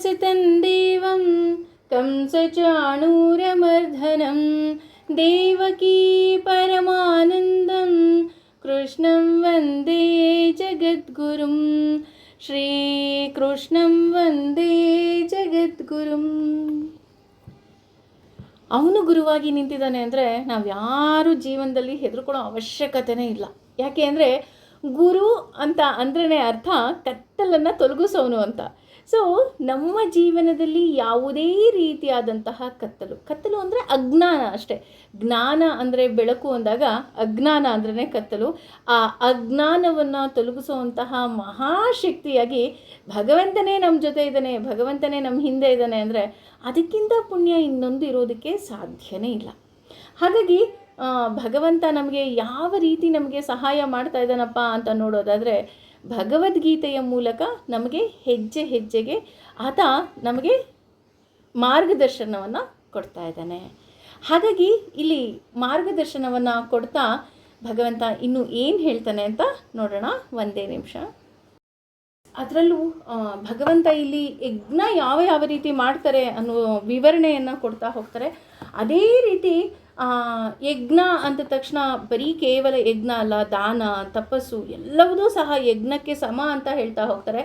वसतं कंसचाणूरमर्दनं देवकी परमानन्दं कृष्णं वन्दे जगद्गुरुं ಶ್ರೀಕೃಷ್ಣಂ ವಂದೇ ಜಗದ್ಗುರುಂ. ಅವನು ಗುರುವಾಗಿ ನಿಂತಿದ್ದಾನೆ ಅಂದರೆ ನಾವು ಯಾರು ಜೀವನದಲ್ಲಿ ಹೆದರ್ಕೊಳ್ಳೋ ಅವಶ್ಯಕತೆನೇ ಇಲ್ಲ. ಯಾಕೆ ಅಂದರೆ ಗುರು ಅಂತ ಅಂದ್ರೇ ಅರ್ಥ ಕತ್ತಲನ್ನು ತೊಲಗಿಸೋನು ಅಂತ. ಸೊ ನಮ್ಮ ಜೀವನದಲ್ಲಿ ಯಾವುದೇ ರೀತಿಯಾದಂತಹ ಕತ್ತಲು ಅಂದರೆ ಅಜ್ಞಾನ ಅಷ್ಟೇ. ಜ್ಞಾನ ಅಂದರೆ ಬೆಳಕು ಅಂದಾಗ ಅಜ್ಞಾನ ಅಂದ್ರೇ ಕತ್ತಲು. ಆ ಅಜ್ಞಾನವನ್ನು ತೊಲಗಿಸುವಂತಹ ಮಹಾಶಕ್ತಿಯಾಗಿ ಭಗವಂತನೇ ನಮ್ಮ ಜೊತೆ ಇದ್ದಾನೆ, ಭಗವಂತನೇ ನಮ್ಮ ಹಿಂದೆ ಇದ್ದಾನೆ ಅಂದರೆ ಅದಕ್ಕಿಂತ ಪುಣ್ಯ ಇನ್ನೊಂದು ಇರೋದಕ್ಕೆ ಸಾಧ್ಯನೇ ಇಲ್ಲ. ಹಾಗಾಗಿ ಭಗವಂತ ನಮಗೆ ಯಾವ ರೀತಿ ನಮಗೆ ಸಹಾಯ ಮಾಡ್ತಾ ಇದ್ದಾನಪ್ಪ ಅಂತ ನೋಡೋದಾದರೆ ಭಗವದ್ಗೀತೆಯ ಮೂಲಕ ನಮಗೆ ಹೆಜ್ಜೆ ಹೆಜ್ಜೆಗೆ ಆತ ನಮಗೆ ಮಾರ್ಗದರ್ಶನವನ್ನು ಕೊಡ್ತಾ ಇದ್ದಾನೆ. ಹಾಗಾಗಿ ಇಲ್ಲಿ ಮಾರ್ಗದರ್ಶನವನ್ನು ಕೊಡ್ತಾ ಭಗವಂತ ಇನ್ನು ಏನು ಹೇಳ್ತಾನೆ ಅಂತ ನೋಡೋಣ. ಒಂದೇ ನಿಮಿಷ. ಅದರಲ್ಲೂ ಭಗವಂತ ಇಲ್ಲಿ ಯಜ್ಞ ಯಾವ ರೀತಿ ಮಾಡ್ತಾರೆ ಅನ್ನೋ ವಿವರಣೆಯನ್ನು ಕೊಡ್ತಾ ಹೋಗ್ತಾರೆ. ಅದೇ ರೀತಿ ಯಜ್ಞ ಅಂದ ತಕ್ಷಣ ಬರೀ ಕೇವಲ ಯಜ್ಞ ಅಲ್ಲ, ದಾನ, ತಪಸ್ಸು ಎಲ್ಲವುದೂ ಸಹ ಯಜ್ಞಕ್ಕೆ ಸಮ ಅಂತ ಹೇಳ್ತಾ ಹೋಗ್ತಾರೆ.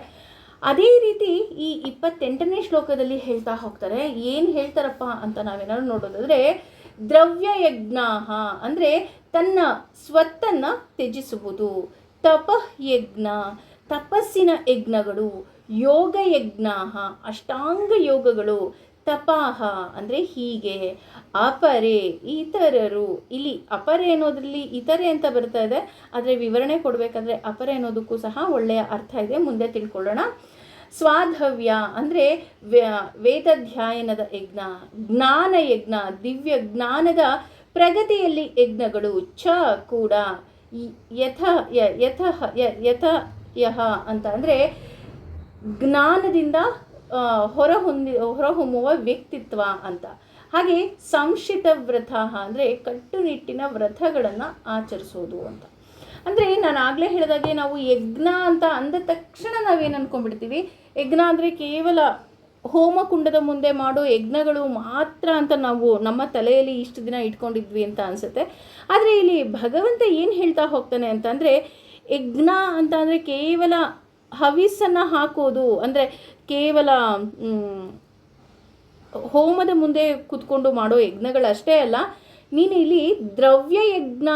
ಅದೇ ರೀತಿ ಈ 28ನೇ ಶ್ಲೋಕದಲ್ಲಿ ಹೇಳ್ತಾ ಹೋಗ್ತಾರೆ. ಏನು ಹೇಳ್ತಾರಪ್ಪ ಅಂತ ನಾವೇನಾದ್ರು ನೋಡೋದಾದರೆ, ದ್ರವ್ಯಯಜ್ಞ ಅಂದರೆ ತನ್ನ ಸ್ವತ್ತನ್ನು ತ್ಯಜಿಸುವುದು, ತಪಯಜ್ಞ ತಪಸ್ಸಿನ ಯಜ್ಞಗಳು, ಯೋಗಯಜ್ಞ ಅಷ್ಟಾಂಗ ಯೋಗಗಳು, ತಪಾಹ ಅಂದರೆ ಹೀಗೆ, ಅಪರೆ ಇತರರು. ಇಲ್ಲಿ ಅಪರೆ ಅನ್ನೋದ್ರಲ್ಲಿ ಇತರೆ ಅಂತ ಬರ್ತಾ ಇದೆ, ಆದರೆ ವಿವರಣೆ ಕೊಡಬೇಕಾದ್ರೆ ಅಪರೆ ಅನ್ನೋದಕ್ಕೂ ಸಹ ಒಳ್ಳೆಯ ಅರ್ಥ ಇದೆ, ಮುಂದೆ ತಿಳ್ಕೊಳ್ಳೋಣ. ಸ್ವಾಧವ್ಯ ಅಂದರೆ ವೇದಾಧ್ಯಯನದ ಯಜ್ಞ, ಜ್ಞಾನಯಜ್ಞ ದಿವ್ಯ ಜ್ಞಾನದ ಪ್ರಗತಿಯಲ್ಲಿ ಯಜ್ಞಗಳು, ಚ ಕೂಡ ಯಥ ಅಂತ ಅಂದರೆ ಜ್ಞಾನದಿಂದ ಹೊರಹೊಮ್ಮುವ ವ್ಯಕ್ತಿತ್ವ ಅಂತ. ಹಾಗೆ ಸಂಶಿತ ವ್ರತ ಅಂದರೆ ಕಟ್ಟುನಿಟ್ಟಿನ ವ್ರತಗಳನ್ನು ಆಚರಿಸೋದು ಅಂತ. ಅಂದರೆ ನಾನು ಆಗಲೇ ಹೇಳಿದಾಗೆ ನಾವು ಯಜ್ಞ ಅಂತ ಅಂದ ತಕ್ಷಣ ನಾವೇನು ಅಂದ್ಕೊಂಡ್ಬಿಡ್ತೀವಿ, ಯಜ್ಞ ಅಂದರೆ ಕೇವಲ ಹೋಮಕುಂಡದ ಮುಂದೆ ಮಾಡೋ ಯಜ್ಞಗಳು ಮಾತ್ರ ಅಂತ ನಾವು ನಮ್ಮ ತಲೆಯಲ್ಲಿ ಇಷ್ಟು ದಿನ ಇಟ್ಕೊಂಡಿದ್ವಿ ಅಂತ ಅನಿಸುತ್ತೆ. ಆದರೆ ಇಲ್ಲಿ ಭಗವಂತ ಏನು ಹೇಳ್ತಾ ಹೋಗ್ತಾನೆ ಅಂತಂದರೆ, ಯಜ್ಞ ಅಂತ ಅಂದರೆ ಕೇವಲ ಹವಿಸ್ಸನ್ನು ಹಾಕೋದು ಅಂದರೆ ಕೇವಲ ಹೋಮದ ಮುಂದೆ ಕೂತ್ಕೊಂಡು ಮಾಡೋ ಯಜ್ಞಗಳಷ್ಟೇ ಅಲ್ಲ, ನೀನು ಇಲ್ಲಿ ದ್ರವ್ಯಯಜ್ಞ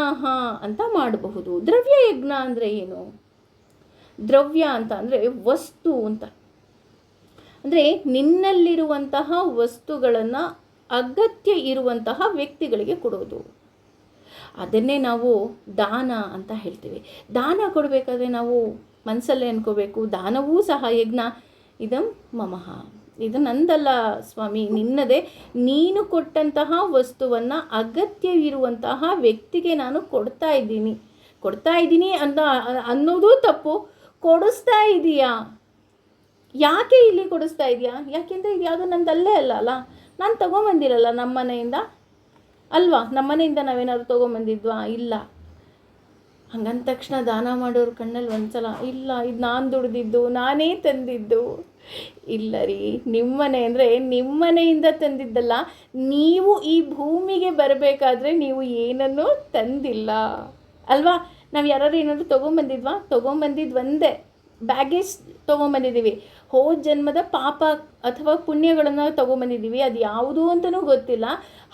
ಅಂತ ಮಾಡಬಹುದು. ದ್ರವ್ಯಯಜ್ಞ ಅಂದರೆ ಏನು? ದ್ರವ್ಯ ಅಂತ ಅಂದರೆ ವಸ್ತು ಅಂತ. ಅಂದರೆ ನಿನ್ನಲ್ಲಿರುವಂತಹ ವಸ್ತುಗಳನ್ನು ಅಗತ್ಯ ಇರುವಂತಹ ವ್ಯಕ್ತಿಗಳಿಗೆ ಕೊಡೋದು. ಅದನ್ನೇ ನಾವು ದಾನ ಅಂತ ಹೇಳ್ತೀವಿ. ದಾನ ಕೊಡಬೇಕಾದ್ರೆ ನಾವು ಮನಸ್ಸಲ್ಲೇ ಅನ್ಕೋಬೇಕು, ದಾನವೂ ಸಹ ಯಜ್ಞ. ಇದಂ ಮಮಃ, ಇದು ನಂದಲ್ಲ ಸ್ವಾಮಿ, ನಿನ್ನದೇ. ನೀನು ಕೊಟ್ಟಂತಹ ವಸ್ತುವನ್ನು ಅಗತ್ಯವಿರುವಂತಹ ವ್ಯಕ್ತಿಗೆ ನಾನು ಕೊಡ್ತಾ ಇದ್ದೀನಿ ಅನ್ನೋದು ತಪ್ಪು. ಕೊಡಿಸ್ತಾ ಇದೀಯಾ? ಯಾಕೆ ಇಲ್ಲಿ ಕೊಡಿಸ್ತಾ ಇದೆಯಾ? ಯಾಕೆಂದರೆ ಇದು ಯಾವುದೋ ನಂದಲ್ಲೇ ಅಲ್ಲ, ನಾನು ತೊಗೊಂಬಂದಿರಲ್ಲ ನಮ್ಮ ಮನೆಯಿಂದ ಅಲ್ವಾ? ನಮ್ಮ ಮನೆಯಿಂದ ನಾವೇನಾದ್ರು ತೊಗೊಂಬಂದಿದ್ವಾ? ಇಲ್ಲ. ಹಂಗಂದ ತಕ್ಷಣ ದಾನ ಮಾಡೋರು ಕಣ್ಣಲ್ಲಿ ಒಂದ್ಸಲ, ಇಲ್ಲ ಇದು ನಾನು ದುಡ್ದಿದ್ದು, ನಾನೇ ತಂದಿದ್ದು. ಇಲ್ಲ ರೀ, ನಿಮ್ಮನೆ ಅಂದರೆ ನಿಮ್ಮನೆಯಿಂದ ತಂದಿದ್ದಲ್ಲ. ನೀವು ಈ ಭೂಮಿಗೆ ಬರಬೇಕಾದ್ರೆ ನೀವು ಏನನ್ನೂ ತಂದಿಲ್ಲ ಅಲ್ವಾ? ನಾವು ಯಾರು ಏನಾದರೂ ತೊಗೊಂಬಂದಿದ್ದು ಒಂದೇ ಬ್ಯಾಗೇಜ್ ತೊಗೊಂಬಂದಿದ್ದೀವಿ. ಹೋದ ಜನ್ಮದ ಪಾಪ ಅಥವಾ ಪುಣ್ಯಗಳನ್ನು ತೊಗೊಂಬಂದಿದ್ದೀವಿ, ಅದು ಯಾವುದು ಅಂತಲೂ ಗೊತ್ತಿಲ್ಲ.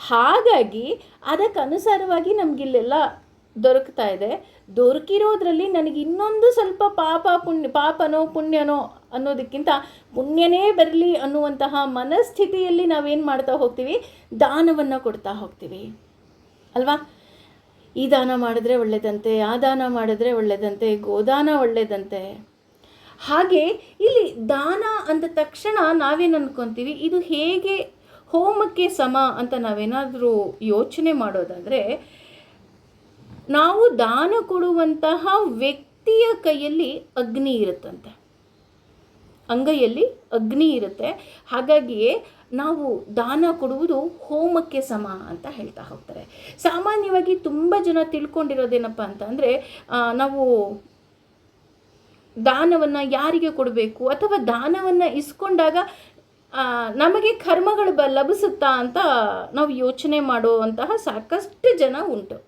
ಹಾಗಾಗಿ ಅದಕ್ಕನುಸಾರವಾಗಿ ನಮಗಿಲ್ಲೆಲ್ಲ ದೊರಕ್ತಾ ಇದೆ. ದೊರಕಿರೋದ್ರಲ್ಲಿ ನನಗೆ ಇನ್ನೊಂದು ಸ್ವಲ್ಪ ಪಾಪನೋ ಪುಣ್ಯನೋ ಅನ್ನೋದಕ್ಕಿಂತ ಪುಣ್ಯನೇ ಬರಲಿ ಅನ್ನುವಂತಹ ಮನಸ್ಥಿತಿಯಲ್ಲಿ ನಾವೇನು ಮಾಡ್ತಾ ಹೋಗ್ತೀವಿ? ದಾನವನ್ನು ಕೊಡ್ತಾ ಹೋಗ್ತೀವಿ ಅಲ್ವಾ? ಈ ದಾನ ಮಾಡಿದ್ರೆ ಒಳ್ಳೆಯದಂತೆ, ಆ ದಾನ ಮಾಡಿದ್ರೆ ಒಳ್ಳೆಯದಂತೆ, ಗೋದಾನ ಒಳ್ಳೆಯದಂತೆ. ಹಾಗೆ ಇಲ್ಲಿ ದಾನ ಅಂದ ತಕ್ಷಣ ನಾವೇನು ಅಂದ್ಕೊತೀವಿ, ಇದು ಹೇಗೆ ಹೋಮಕ್ಕೆ ಸಮ ಅಂತ ನಾವೇನಾದರೂ ಯೋಚನೆ ಮಾಡೋದಾದರೆ, ನಾವು ದಾನ ಕೊಡುವಂತಹ ವ್ಯಕ್ತಿಯ ಕೈಯಲ್ಲಿ ಅಗ್ನಿ ಇರುತ್ತಂತೆ, ಅಂಗೈಯಲ್ಲಿ ಅಗ್ನಿ ಇರುತ್ತೆ. ಹಾಗಾಗಿಯೇ ನಾವು ದಾನ ಕೊಡುವುದು ಹೋಮಕ್ಕೆ ಸಮ ಅಂತ ಹೇಳ್ತಾ ಹೋಗ್ತಾರೆ. ಸಾಮಾನ್ಯವಾಗಿ ತುಂಬ ಜನ ತಿಳ್ಕೊಂಡಿರೋದೇನಪ್ಪ ಅಂತ ಅಂದರೆ, ನಾವು ದಾನವನ್ನು ಯಾರಿಗೆ ಕೊಡಬೇಕು ಅಥವಾ ದಾನವನ್ನು ಇಸ್ಕೊಂಡಾಗ ನಮಗೆ ಕರ್ಮಗಳು ಲಭಿಸುತ್ತಾ ಅಂತ ನಾವು ಯೋಚನೆ ಮಾಡುವಂತಹ ಸಾಕಷ್ಟು ಜನ ಉಂಟು.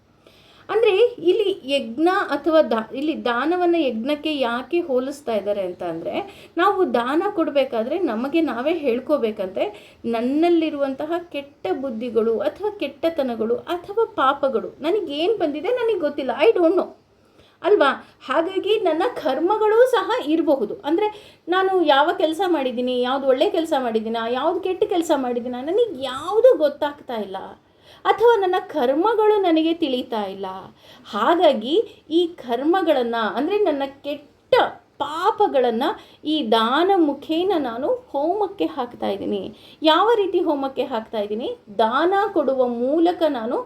ಅಂದರೆ ಇಲ್ಲಿ ಯಜ್ಞ ಅಥವಾ ಇಲ್ಲಿ ದಾನವನ್ನು ಯಜ್ಞಕ್ಕೆ ಯಾಕೆ ಹೋಲಿಸ್ತಾ ಇದ್ದಾರೆ ಅಂತ ಅಂದರೆ, ನಾವು ದಾನ ಕೊಡಬೇಕಾದ್ರೆ ನಮಗೆ ನಾವೇ ಹೇಳ್ಕೋಬೇಕಂತೆ, ನನ್ನಲ್ಲಿರುವಂತಹ ಕೆಟ್ಟ ಬುದ್ಧಿಗಳು ಅಥವಾ ಕೆಟ್ಟತನಗಳು ಅಥವಾ ಪಾಪಗಳು ನನಗೇನು ಬಂದಿದೆ ನನಗೆ ಗೊತ್ತಿಲ್ಲ, ಐ ಡೋಂಟ್ ನೋ ಅಲ್ವಾ. ಹಾಗಾಗಿ ನನ್ನ ಕರ್ಮಗಳೂ ಸಹ ಇರಬಹುದು. ಅಂದರೆ ನಾನು ಯಾವ ಕೆಲಸ ಮಾಡಿದ್ದೀನಿ, ಯಾವುದು ಒಳ್ಳೆ ಕೆಲಸ ಮಾಡಿದ್ದೀನ, ಯಾವುದು ಕೆಟ್ಟ ಕೆಲಸ ಮಾಡಿದ್ದೀನ, ನನಗೆ ಯಾವುದು ಗೊತ್ತಾಗ್ತಾ ಇಲ್ಲ, ಅಥವಾ ನನ್ನ ಕರ್ಮಗಳು ನನಗೆ ತಿಳಿತಾ ಇಲ್ಲ. ಹಾಗಾಗಿ ಈ ಕರ್ಮಗಳನ್ನು ಅಂದರೆ ನನ್ನ ಕೆಟ್ಟ ಪಾಪಗಳನ್ನು ಈ ದಾನ ಮುಖೇನ ನಾನು ಹೋಮಕ್ಕೆ ಹಾಕ್ತಾ ಇದ್ದೀನಿ. ಯಾವ ರೀತಿ ಹೋಮಕ್ಕೆ ಹಾಕ್ತಾ ಇದ್ದೀನಿ? ದಾನ ಕೊಡುವ ಮೂಲಕ ನಾನು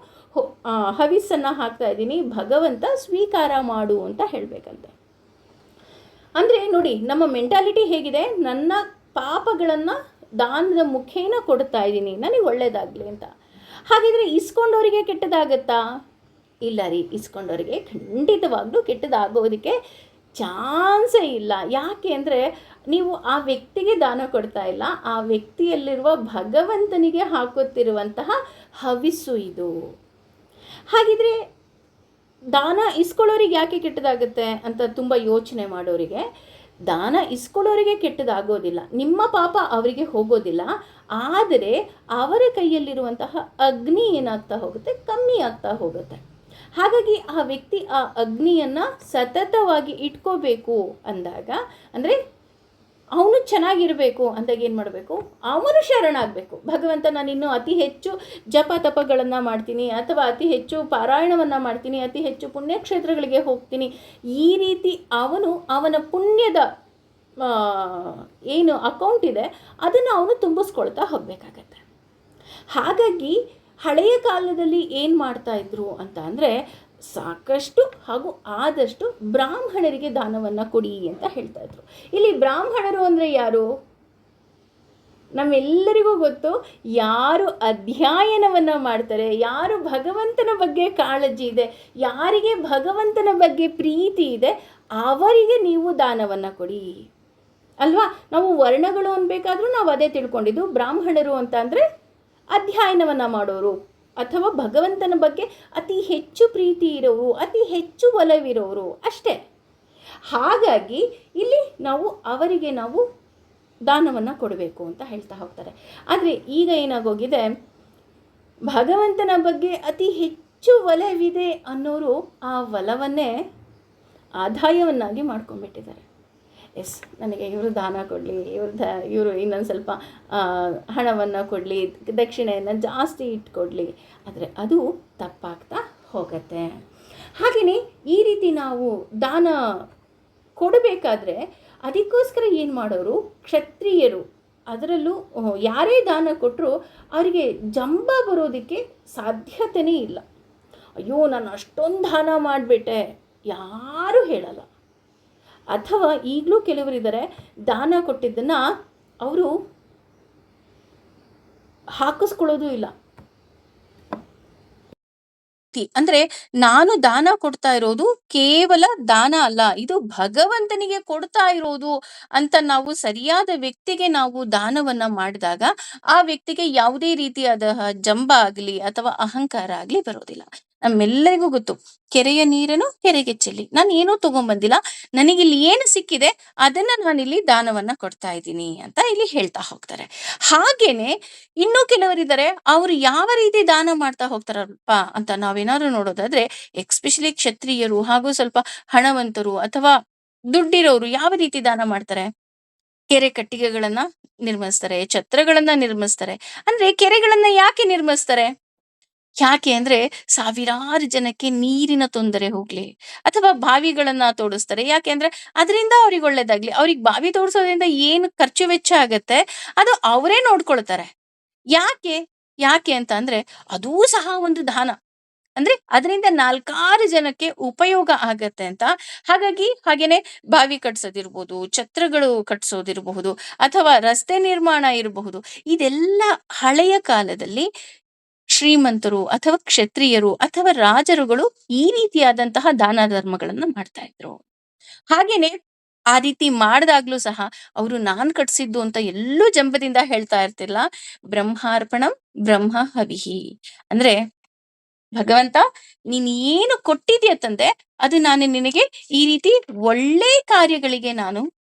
ಹವಿಸ್ಸನ್ನು ಹಾಕ್ತಾ ಇದ್ದೀನಿ, ಭಗವಂತ ಸ್ವೀಕಾರ ಮಾಡು ಅಂತ ಹೇಳಬೇಕಂತೆ. ಅಂದರೆ ನೋಡಿ, ನಮ್ಮ ಮೆಂಟಾಲಿಟಿ ಹೇಗಿದೆ, ನನ್ನ ಪಾಪಗಳನ್ನು ದಾನದ ಮುಖೇನ ಕೊಡ್ತಾ ಇದ್ದೀನಿ, ನನಗೆ ಒಳ್ಳೆಯದಾಗಲಿ ಅಂತ. ಹಾಗಿದ್ರೆ ಇಸ್ಕೊಂಡವರಿಗೆ ಕೆಟ್ಟದಾಗತ್ತಾ? ಇಲ್ಲ ರೀ, ಇಸ್ಕೊಂಡವರಿಗೆ ಖಂಡಿತವಾಗ್ಲೂ ಕೆಟ್ಟದಾಗೋದಕ್ಕೆ ಚಾನ್ಸೇ ಇಲ್ಲ. ಯಾಕೆ ಅಂದರೆ ನೀವು ಆ ವ್ಯಕ್ತಿಗೆ ದಾನ ಕೊಡ್ತಾ ಇಲ್ಲ, ಆ ವ್ಯಕ್ತಿಯಲ್ಲಿರುವ ಭಗವಂತನಿಗೆ ಹಾಕುತ್ತಿರುವಂತಹ ಹವಿಸ್ಸು ಇದು. ಹಾಗಿದ್ರೆ ದಾನ ಇಸ್ಕೊಳ್ಳೋರಿಗೆ ಯಾಕೆ ಕೆಟ್ಟದಾಗುತ್ತೆ ಅಂತ ತುಂಬ ಯೋಚನೆ ಮಾಡೋರಿಗೆ, ದಾನ ಇಸ್ಕೊಳ್ಳೋರಿಗೆ ಕೆಟ್ಟದಾಗೋದಿಲ್ಲ, ನಿಮ್ಮ ಪಾಪ ಅವರಿಗೆ ಹೋಗೋದಿಲ್ಲ. ಆದರೆ ಅವರ ಕೈಯಲ್ಲಿರುವಂತಹ ಅಗ್ನಿ ಏನಾಗ್ತಾ ಹೋಗುತ್ತೆ, ಕಮ್ಮಿ ಆಗ್ತಾ ಹೋಗುತ್ತೆ. ಹಾಗಾಗಿ ಆ ವ್ಯಕ್ತಿ ಆ ಅಗ್ನಿಯನ್ನು ಸತತವಾಗಿ ಇಟ್ಕೋಬೇಕು ಅಂದಾಗ, ಅಂದರೆ ಅವನು ಚೆನ್ನಾಗಿರಬೇಕು ಅಂದಾಗ ಏನು ಮಾಡಬೇಕು, ಅವನು ಶರಣಾಗಬೇಕು. ಭಗವಂತ, ನಾನು ಇನ್ನೂ ಅತಿ ಹೆಚ್ಚು ಜಪ ತಪಗಳನ್ನು ಮಾಡ್ತೀನಿ, ಅಥವಾ ಅತಿ ಹೆಚ್ಚು ಪಾರಾಯಣವನ್ನು ಮಾಡ್ತೀನಿ, ಅತಿ ಹೆಚ್ಚು ಪುಣ್ಯಕ್ಷೇತ್ರಗಳಿಗೆ ಹೋಗ್ತೀನಿ, ಈ ರೀತಿ ಅವನ ಪುಣ್ಯದ ಏನು ಅಕೌಂಟ್ ಇದೆ ಅದನ್ನು ಅವನು ತುಂಬಿಸ್ಕೊಳ್ತಾ ಹೋಗಬೇಕಾಗತ್ತೆ. ಹಾಗಾಗಿ ಹಳೆಯ ಕಾಲದಲ್ಲಿ ಏನು ಮಾಡ್ತಾಯಿದ್ರು ಅಂತ ಅಂದರೆ, ಸಾಕಷ್ಟು ಹಾಗೂ ಆದಷ್ಟು ಬ್ರಾಹ್ಮಣರಿಗೆ ದಾನವನ್ನು ಕೊಡಿ ಅಂತ ಹೇಳ್ತಾ ಇದ್ರು. ಇಲ್ಲಿ ಬ್ರಾಹ್ಮಣರು ಅಂದರೆ ಯಾರು? ನಮ್ಮೆಲ್ಲರಿಗೂ ಗೊತ್ತು, ಯಾರು ಅಧ್ಯಯನವನ್ನು ಮಾಡ್ತಾರೆ, ಯಾರು ಭಗವಂತನ ಬಗ್ಗೆ ಕಾಳಜಿ ಇದೆ, ಯಾರಿಗೆ ಭಗವಂತನ ಬಗ್ಗೆ ಪ್ರೀತಿ ಇದೆ, ಅವರಿಗೆ ನೀವು ದಾನವನ್ನು ಕೊಡಿ ಅಲ್ವಾ. ನಾವು ವರ್ಣಗಳು ಅನ್ಬೇಕಾದ್ರೂ ನಾವು ಅದೇ ತಿಳ್ಕೊಂಡಿದ್ದು. ಬ್ರಾಹ್ಮಣರು ಅಂತ ಅಂದರೆ ಅಧ್ಯಯನವನ್ನು ಮಾಡೋರು, ಅಥವಾ ಭಗವಂತನ ಬಗ್ಗೆ ಅತಿ ಹೆಚ್ಚು ಪ್ರೀತಿ ಇರೋರು, ಅತಿ ಹೆಚ್ಚು ಒಲವಿರೋರು ಅಷ್ಟೇ. ಹಾಗಾಗಿ ಇಲ್ಲಿ ಅವರಿಗೆ ನಾವು ದಾನವನ್ನು ಕೊಡಬೇಕು ಅಂತ ಹೇಳ್ತಾ ಹೋಗ್ತಾರೆ. ಆದರೆ ಈಗ ಏನಾಗೋಗಿದೆ, ಭಗವಂತನ ಬಗ್ಗೆ ಅತಿ ಹೆಚ್ಚು ಒಲವಿದೆ ಅನ್ನೋರು ಆ ಒಲವನ್ನೇ ಆದಾಯವನ್ನಾಗಿ ಮಾಡ್ಕೊಂಡ್ಬಿಟ್ಟಿದ್ದಾರೆ. ಎಸ್, ನನಗೆ ಇವರು ದಾನ ಕೊಡಲಿ, ಇವರು ಇನ್ನೊಂದು ಸ್ವಲ್ಪ ಹಣವನ್ನು ಕೊಡಲಿ, ದಕ್ಷಿಣೆಯನ್ನು ಜಾಸ್ತಿ ಇಟ್ಕೊಡ್ಲಿ, ಆದರೆ ಅದು ತಪ್ಪಾಗ್ತಾ ಹೋಗುತ್ತೆ. ಹಾಗೆಯೇ ಈ ರೀತಿ ನಾವು ದಾನ ಕೊಡಬೇಕಾದ್ರೆ ಅದಕ್ಕೋಸ್ಕರ ಏನು ಮಾಡೋರು, ಕ್ಷತ್ರಿಯರು, ಅದರಲ್ಲೂ ಯಾರೇ ದಾನ ಕೊಟ್ಟರು ಅವರಿಗೆ ಜಂಬ ಬರೋದಕ್ಕೆ ಸಾಧ್ಯತೆಯೇ ಇಲ್ಲ. ಅಯ್ಯೋ, ನಾನು ಅಷ್ಟೊಂದು ದಾನ ಮಾಡಿಬಿಟ್ಟೆ, ಯಾರೂ ಹೇಳಲ್ಲ. ಅಥವಾ ಈಗಲೂ ಕೆಲವರಿದ್ದಾರೆ, ದಾನ ಕೊಟ್ಟಿದ್ದನ್ನು ಅವರು ಹಾಕಿಸ್ಕೊಳ್ಳೋದು ಇಲ್ಲ. ಅಂದರೆ ನಾನು ದಾನ ಕೊಡ್ತಾ ಇರೋದು ಕೇವಲ ದಾನ ಅಲ್ಲ, ಇದು ಭಗವಂತನಿಗೆ ಕೊಡ್ತಾ ಇರೋದು ಅಂತ ನಾವು ಸರಿಯಾದ ವ್ಯಕ್ತಿಗೆ ನಾವು ದಾನವನ್ನ ಮಾಡಿದಾಗ ಆ ವ್ಯಕ್ತಿಗೆ ಯಾವುದೇ ರೀತಿಯಾದ ಜಂಬ ಆಗಲಿ ಅಥವಾ ಅಹಂಕಾರ ಆಗಲಿ ಬರೋದಿಲ್ಲ. ನಮ್ಮೆಲ್ಲರಿಗೂ ಗೊತ್ತು, ಕೆರೆಯ ನೀರನ್ನು ಕೆರೆಗೆ ಚೆಲ್ಲಿ, ನಾನು ಏನೂ ತಗೊಂಡ್ಬಂದಿಲ್ಲ, ನನಗಿಲ್ಲಿ ಏನು ಸಿಕ್ಕಿದೆ ಅದನ್ನ ನಾನಿಲ್ಲಿ ದಾನವನ್ನ ಕೊಡ್ತಾ ಇದ್ದೀನಿ ಅಂತ ಇಲ್ಲಿ ಹೇಳ್ತಾ ಹೋಗ್ತಾರೆ. ಹಾಗೇನೆ ಇನ್ನೂ ಕೆಲವರಿದ್ದಾರೆ, ಅವರು ಯಾವ ರೀತಿ ದಾನ ಮಾಡ್ತಾ ಹೋಗ್ತಾರಪ್ಪ ಅಂತ ನಾವೇನಾದ್ರು ನೋಡೋದಾದ್ರೆ, ಎಕ್ಸ್ಪೆಷಲಿ ಕ್ಷತ್ರಿಯರು ಹಾಗೂ ಸ್ವಲ್ಪ ಹಣವಂತರು ಅಥವಾ ದುಡ್ಡಿರೋರು ಯಾವ ರೀತಿ ದಾನ ಮಾಡ್ತಾರೆ, ಕೆರೆ ಕಟ್ಟಿಗೆಗಳನ್ನ ನಿರ್ಮಿಸ್ತಾರೆ, ಛತ್ರಗಳನ್ನ ನಿರ್ಮಿಸ್ತಾರೆ. ಅಂದ್ರೆ ಕೆರೆಗಳನ್ನ ಯಾಕೆ ನಿರ್ಮಿಸ್ತಾರೆ? ಯಾಕೆ ಅಂದ್ರೆ ಸಾವಿರಾರು ಜನಕ್ಕೆ ನೀರಿನ ತೊಂದರೆ ಹೋಗ್ಲಿ, ಅಥವಾ ಬಾವಿಗಳನ್ನ ತೋಡಿಸ್ತಾರೆ. ಯಾಕೆ ಅಂದ್ರೆ ಅದರಿಂದ ಅವ್ರಿಗೆ ಒಳ್ಳೇದಾಗ್ಲಿ. ಅವ್ರಿಗೆ ಬಾವಿ ತೋಡಿಸೋದ್ರಿಂದ ಏನು ಖರ್ಚು ವೆಚ್ಚ ಆಗತ್ತೆ ಅದು ಅವರೇ ನೋಡ್ಕೊಳ್ತಾರೆ. ಯಾಕೆ ಯಾಕೆ ಅಂತ ಅಂದ್ರೆ ಅದೂ ಸಹ ಒಂದು ದಾನ. ಅಂದ್ರೆ ಅದರಿಂದ 4 ಜನಕ್ಕೆ ಉಪಯೋಗ ಆಗತ್ತೆ ಅಂತ. ಹಾಗೇನೆ ಬಾವಿ ಕಟ್ಸೋದಿರ್ಬೋದು, ಛತ್ರಗಳು ಕಟ್ಸೋದಿರಬಹುದು, ಅಥವಾ ರಸ್ತೆ ನಿರ್ಮಾಣ ಇರಬಹುದು. ಇದೆಲ್ಲ ಹಳೆಯ ಕಾಲದಲ್ಲಿ ಶ್ರೀಮಂತರು ಅಥವಾ ಕ್ಷತ್ರಿಯರು ಅಥವಾ ರಾಜರುಗಳು ಈ ರೀತಿಯಾದಂತಹ ದಾನ ಧರ್ಮಗಳನ್ನ ಮಾಡ್ತಾ ಇದ್ರು. ಹಾಗೇನೆ ಆ ರೀತಿ ಮಾಡಿದಾಗ್ಲೂ ಸಹ ಅವರು ನಾನ್ ಕಟ್ಸಿದ್ದು ಅಂತ ಎಲ್ಲೂ ಜಂಬದಿಂದ ಹೇಳ್ತಾ ಇರ್ತಿಲ್ಲ. ಬ್ರಹ್ಮಾರ್ಪಣಂ ಬ್ರಹ್ಮ ಹವಿಹಿ. ಅಂದ್ರೆ ಭಗವಂತ ನೀನ್ ಏನು ಕೊಟ್ಟಿದ್ಯ ತಂದೆ, ಅದು ನಾನು ನಿನಗೆ ಈ ರೀತಿ ಒಳ್ಳೆ ಕಾರ್ಯಗಳಿಗೆ ನಾನು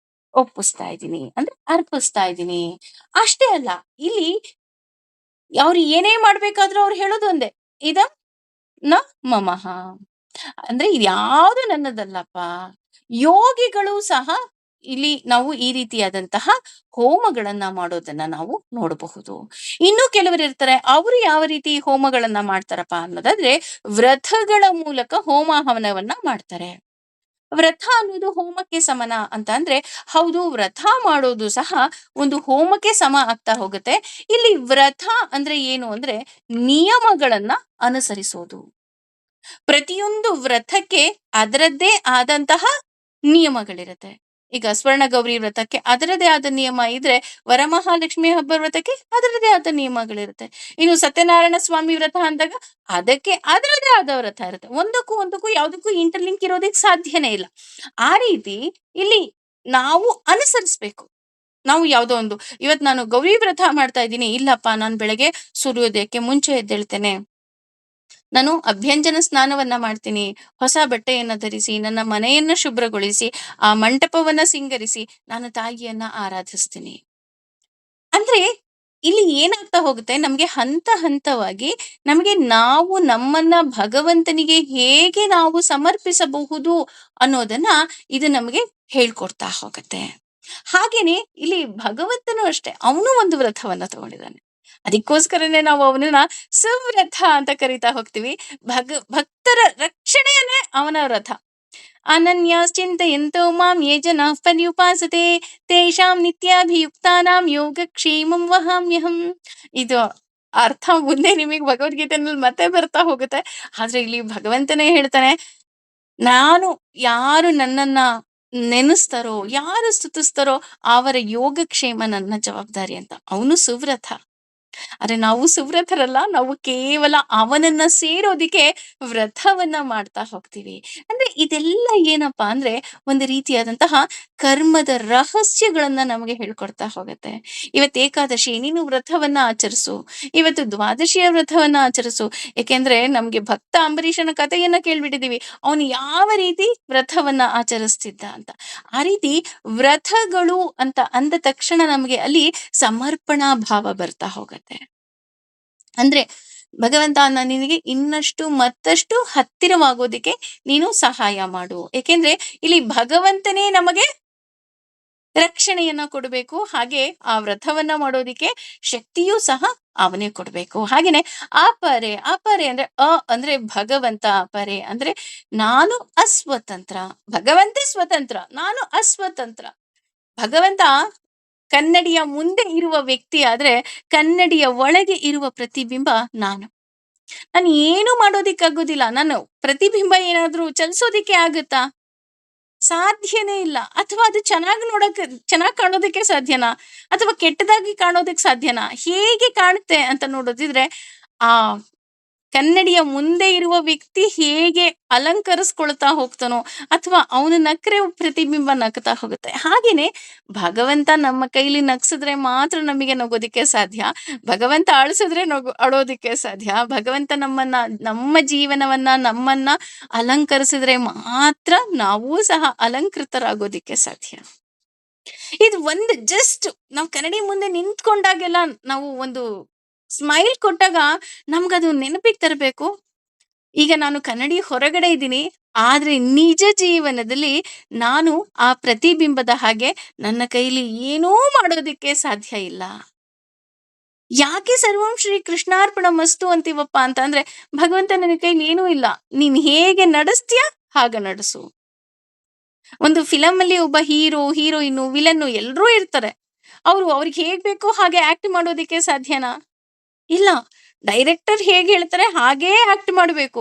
ಒಪ್ಪಿಸ್ತಾ ಇದ್ದೀನಿ, ಅಂದ್ರೆ ಅರ್ಪಿಸ್ತಾ ಇದ್ದೀನಿ. ಅಷ್ಟೇ ಅಲ್ಲ, ಇಲ್ಲಿ ಅವ್ರು ಏನೇ ಮಾಡ್ಬೇಕಾದ್ರೂ ಅವ್ರು ಹೇಳೋದು ಒಂದೇ, ಇದಂ ನ ಮಮಃ. ಅಂದ್ರೆ ಇದ್ಯಾವುದು ನನ್ನದಲ್ಲಪ್ಪ. ಯೋಗಿಗಳು ಸಹ ಇಲ್ಲಿ ನಾವು ಈ ರೀತಿಯಾದಂತಹ ಹೋಮಗಳನ್ನ ಮಾಡೋದನ್ನ ನಾವು ನೋಡಬಹುದು. ಇನ್ನು ಕೆಲವರು ಇರ್ತಾರೆ, ಅವರು ಯಾವ ರೀತಿ ಹೋಮಗಳನ್ನ ಮಾಡ್ತಾರಪ್ಪ ಅನ್ನೋದಾದ್ರೆ ವ್ರತಗಳ ಮೂಲಕ ಹೋಮ ಹವನವನ್ನ ಮಾಡ್ತಾರೆ. ವ್ರತ ಅನ್ನೋದು ಹೋಮಕ್ಕೆ ಸಮನ ಅಂತ ಅಂದ್ರೆ ಹೌದು, ವ್ರತ ಮಾಡೋದು ಸಹ ಒಂದು ಹೋಮಕ್ಕೆ ಸಮ ಆಗ್ತಾ ಹೋಗುತ್ತೆ. ಇಲ್ಲಿ ವ್ರತ ಅಂದ್ರೆ ಏನು ಅಂದ್ರೆ ನಿಯಮಗಳನ್ನ ಅನುಸರಿಸೋದು. ಪ್ರತಿಯೊಂದು ವ್ರತಕ್ಕೆ ಅದರದ್ದೇ ಆದಂತಹ ನಿಯಮಗಳಿರುತ್ತೆ. ಈಗ ಸ್ವರ್ಣ ಗೌರಿ ವ್ರತಕ್ಕೆ ಅದರದೇ ಆದ ನಿಯಮ ಇದ್ರೆ, ವರಮಹಾಲಕ್ಷ್ಮಿ ಹಬ್ಬ ವ್ರತಕ್ಕೆ ಅದರದೇ ಆದ ನಿಯಮಗಳಿರುತ್ತೆ. ಇನ್ನು ಸತ್ಯನಾರಾಯಣ ಸ್ವಾಮಿ ವ್ರತ ಅಂದಾಗ ಅದಕ್ಕೆ ಅದರದೇ ಆದ ವ್ರತ ಇರುತ್ತೆ. ಒಂದಕ್ಕೂ ಒಂದಕ್ಕೂ ಯಾವುದಕ್ಕೂ ಇಂಟರ್ಲಿಂಕ್ ಇರೋದಕ್ಕೆ ಸಾಧ್ಯನೇ ಇಲ್ಲ. ಆ ರೀತಿ ಇಲ್ಲಿ ನಾವು ಅನುಸರಿಸ್ಬೇಕು. ನಾವು ಯಾವುದೋ ಒಂದು, ಇವತ್ತು ನಾನು ಗೌರಿ ವ್ರತ ಮಾಡ್ತಾ ಇದ್ದೀನಿ, ಇಲ್ಲಪ್ಪ ನಾನು ಬೆಳಗ್ಗೆ ಸೂರ್ಯೋದಯಕ್ಕೆ ಮುಂಚೆ ಎದ್ದೇಳ್ತೇನೆ, ನಾನು ಅಭ್ಯಂಜನ ಸ್ನಾನವನ್ನ ಮಾಡ್ತೀನಿ, ಹೊಸ ಬಟ್ಟೆಯನ್ನ ಧರಿಸಿ ನನ್ನ ಮನೆಯನ್ನ ಶುಭ್ರಗೊಳಿಸಿ ಆ ಮಂಟಪವನ್ನ ಸಿಂಗರಿಸಿ ನಾನು ತಾಯಿಯನ್ನ ಆರಾಧಿಸ್ತೀನಿ. ಅಂದ್ರೆ ಇಲ್ಲಿ ಏನಾಗ್ತಾ ಹೋಗುತ್ತೆ, ನಮ್ಗೆ ಹಂತ ಹಂತವಾಗಿ ನಮಗೆ ನಾವು ನಮ್ಮನ್ನ ಭಗವಂತನಿಗೆ ಹೇಗೆ ನಾವು ಸಮರ್ಪಿಸಬಹುದು ಅನ್ನೋದನ್ನ ಇದು ನಮಗೆ ಹೇಳ್ಕೊಡ್ತಾ ಹೋಗುತ್ತೆ. ಹಾಗೇನೆ ಇಲ್ಲಿ ಭಗವಂತನು ಅಷ್ಟೇ, ಅವನು ಒಂದು ವ್ರತವನ್ನ ತಗೊಂಡಿದ್ದಾನೆ. ಅದಕ್ಕೋಸ್ಕರನೇ ನಾವು ಅವನನ್ನ ಸುವ್ರತ ಅಂತ ಕರಿತಾ ಹೋಗ್ತೀವಿ. ಭಕ್ತರ ರಕ್ಷಣೆಯನ್ನೇ ಅವನ ವ್ರತ. ಅನನ್ಯಾಶ್ಚಿಂತಯಂತೋ ಮಾಂ ಯೇ ಜನಾಃ ಪರ್ಯುಪಾಸತೆ ತೇಷಾಂ ನಿತ್ಯಾಭಿಯುಕ್ತಾನಾಂ ಯೋಗಕ್ಷೇಮಂ ವಹಾಮ್ಯಹಂ. ಇದು ಅರ್ಥ ಮುಂದೆ ನಿಮಗೆ ಭಗವದ್ಗೀತೆನಲ್ಲಿ ಮತ್ತೆ ಬರ್ತಾ ಹೋಗುತ್ತೆ. ಆದ್ರೆ ಇಲ್ಲಿ ಭಗವಂತನೇ ಹೇಳ್ತಾನೆ, ನಾನು ಯಾರು ನನ್ನನ್ನ ನೆನೆಸ್ತಾರೋ, ಯಾರು ಸ್ತುತಿಸ್ತಾರೋ ಅವರ ಯೋಗಕ್ಷೇಮ ನನ್ನ ಜವಾಬ್ದಾರಿ ಅಂತ. ಅವನು ಸುವ್ರತ. ಆದ್ರೆ ನಾವು ಸುವ್ರತರಲ್ಲ, ನಾವು ಕೇವಲ ಅವನನ್ನ ಸೇರೋದಿಕ್ಕೆ ವ್ರತವನ್ನ ಮಾಡ್ತಾ ಹೋಗ್ತೀವಿ. ಅಂದ್ರೆ ಇದೆಲ್ಲ ಏನಪ್ಪಾ ಅಂದ್ರೆ ಒಂದು ರೀತಿಯಾದಂತಹ ಕರ್ಮದ ರಹಸ್ಯಗಳನ್ನ ನಮಗೆ ಹೇಳ್ಕೊಡ್ತಾ ಹೋಗುತ್ತೆ. ಇವತ್ತು ಏಕಾದಶಿ, ನೀನು ವ್ರತವನ್ನ ಆಚರಿಸು. ಇವತ್ತು ದ್ವಾದಶಿಯ ವ್ರತವನ್ನ ಆಚರಿಸು. ಯಾಕೆಂದ್ರೆ ನಮ್ಗೆ ಭಕ್ತ ಅಂಬರೀಷನ ಕಥೆಯನ್ನ ಕೇಳ್ಬಿಟ್ಟಿದೀವಿ, ಅವನು ಯಾವ ರೀತಿ ವ್ರತವನ್ನ ಆಚರಿಸ್ತಿದ್ದ ಅಂತ. ಆ ರೀತಿ ವ್ರತಗಳು ಅಂತ ಅಂದ ತಕ್ಷಣ ನಮಗೆ ಅಲ್ಲಿ ಸಮರ್ಪಣಾ ಭಾವ ಬರ್ತಾ ಹೋಗತ್ತೆ. ಅಂದ್ರೆ ಭಗವಂತ ನಿನಗೆ ಇನ್ನಷ್ಟು ಮತ್ತಷ್ಟು ಹತ್ತಿರವಾಗೋದಿಕ್ಕೆ ನೀನು ಸಹಾಯ ಮಾಡು. ಏಕೆಂದ್ರೆ ಇಲ್ಲಿ ಭಗವಂತನೇ ನಮಗೆ ರಕ್ಷಣೆಯನ್ನ ಕೊಡಬೇಕು. ಹಾಗೆ ಆ ವ್ರತವನ್ನ ಮಾಡೋದಿಕ್ಕೆ ಶಕ್ತಿಯೂ ಸಹ ಅವನೇ ಕೊಡ್ಬೇಕು. ಹಾಗೇನೆ ಅಪರೆ, ಅಪರೆ ಅಂದ್ರೆ ಅಂದ್ರೆ ಭಗವಂತ, ಅಪರೆ ಅಂದ್ರೆ ನಾನು ಅಸ್ವತಂತ್ರ, ಭಗವಂತ ಸ್ವತಂತ್ರ, ನಾನು ಅಸ್ವತಂತ್ರ. ಭಗವಂತ ಕನ್ನಡಿಯ ಮುಂದೆ ಇರುವ ವ್ಯಕ್ತಿ ಆದ್ರೆ ಕನ್ನಡಿಯ ಒಳಗೆ ಇರುವ ಪ್ರತಿಬಿಂಬ ನಾನು. ನಾನು ಏನು ಮಾಡೋದಿಕ್ಕಾಗೋದಿಲ್ಲ. ನಾನು ಪ್ರತಿಬಿಂಬ ಏನಾದ್ರೂ ಚಲಿಸೋದಿಕ್ಕೆ ಆಗುತ್ತಾ? ಸಾಧ್ಯನೇ ಇಲ್ಲ. ಅಥವಾ ಅದು ಚೆನ್ನಾಗಿ ಕಾಣೋದಕ್ಕೆ ಸಾಧ್ಯನಾ? ಅಥವಾ ಕೆಟ್ಟದಾಗಿ ಕಾಣೋದಕ್ಕೆ ಸಾಧ್ಯನಾ? ಹೇಗೆ ಕಾಣುತ್ತೆ ಅಂತ ನೋಡೋದಿದ್ರೆ, ಆ ಕನ್ನಡಿಯ ಮುಂದೆ ಇರುವ ವ್ಯಕ್ತಿ ಹೇಗೆ ಅಲಂಕರಿಸ್ಕೊಳ್ತಾ ಹೋಗ್ತಾನೋ, ಅಥವಾ ಅವನು ನಕ್ರೆ ಪ್ರತಿಬಿಂಬ ನಗ್ತಾ ಹೋಗುತ್ತೆ. ಹಾಗೇನೆ ಭಗವಂತ ನಮ್ಮ ಕೈಲಿ ನಗ್ಸಿದ್ರೆ ಮಾತ್ರ ನಮಗೆ ನಗೋದಿಕ್ಕೆ ಸಾಧ್ಯ. ಭಗವಂತ ಅಳಿಸಿದ್ರೆ ಅಳೋದಿಕ್ಕೆ ಸಾಧ್ಯ. ಭಗವಂತ ನಮ್ಮ ಜೀವನವನ್ನ ನಮ್ಮನ್ನ ಅಲಂಕರಿಸಿದ್ರೆ ಮಾತ್ರ ನಾವೂ ಸಹ ಅಲಂಕೃತರಾಗೋದಿಕ್ಕೆ ಸಾಧ್ಯ. ಇದು ಒಂದು ಜಸ್ಟ್ ನಾವು ಕನ್ನಡಿ ಮುಂದೆ ನಿಂತ್ಕೊಂಡಾಗೆಲ್ಲ ನಾವು ಒಂದು ಸ್ಮೈಲ್ ಕೊಟ್ಟಾಗ ನಮ್ಗದು ನೆನಪಿಗೆ ತರಬೇಕು. ಈಗ ನಾನು ಕನ್ನಡಿ ಹೊರಗಡೆ ಇದ್ದೀನಿ, ಆದ್ರೆ ನಿಜ ಜೀವನದಲ್ಲಿ ನಾನು ಆ ಪ್ರತಿಬಿಂಬದ ಹಾಗೆ ನನ್ನ ಕೈಲಿ ಏನೂ ಮಾಡೋದಿಕ್ಕೆ ಸಾಧ್ಯ ಇಲ್ಲ. ಯಾಕೆ ಸರ್ವಂ ಶ್ರೀ ಕೃಷ್ಣಾರ್ಪಣಮಸ್ತು ಅಂತೀವಪ್ಪ ಅಂತ ಅಂದ್ರೆ, ಭಗವಂತ ನನ್ನ ಕೈಲಿ ಏನೂ ಇಲ್ಲ, ನೀನ್ ಹೇಗೆ ನಡೆಸ್ತೀಯ ಹಾಗ ನಡೆಸು. ಒಂದು ಫಿಲಮ್ ಅಲ್ಲಿ ಒಬ್ಬ ಹೀರೋಯಿನ್ನು, ವಿಲನ್ನು ಎಲ್ರೂ ಇರ್ತಾರೆ. ಅವ್ರಿಗೆ ಹೇಗ್ ಬೇಕೋ ಹಾಗೆ ಆಕ್ಟ್ ಮಾಡೋದಿಕ್ಕೆ ಸಾಧ್ಯನಾ? ಇಲ್ಲ. ಡೈರೆಕ್ಟರ್ ಹೇಗೆ ಹೇಳ್ತಾರೆ ಹಾಗೇ ಆಕ್ಟ್ ಮಾಡ್ಬೇಕು.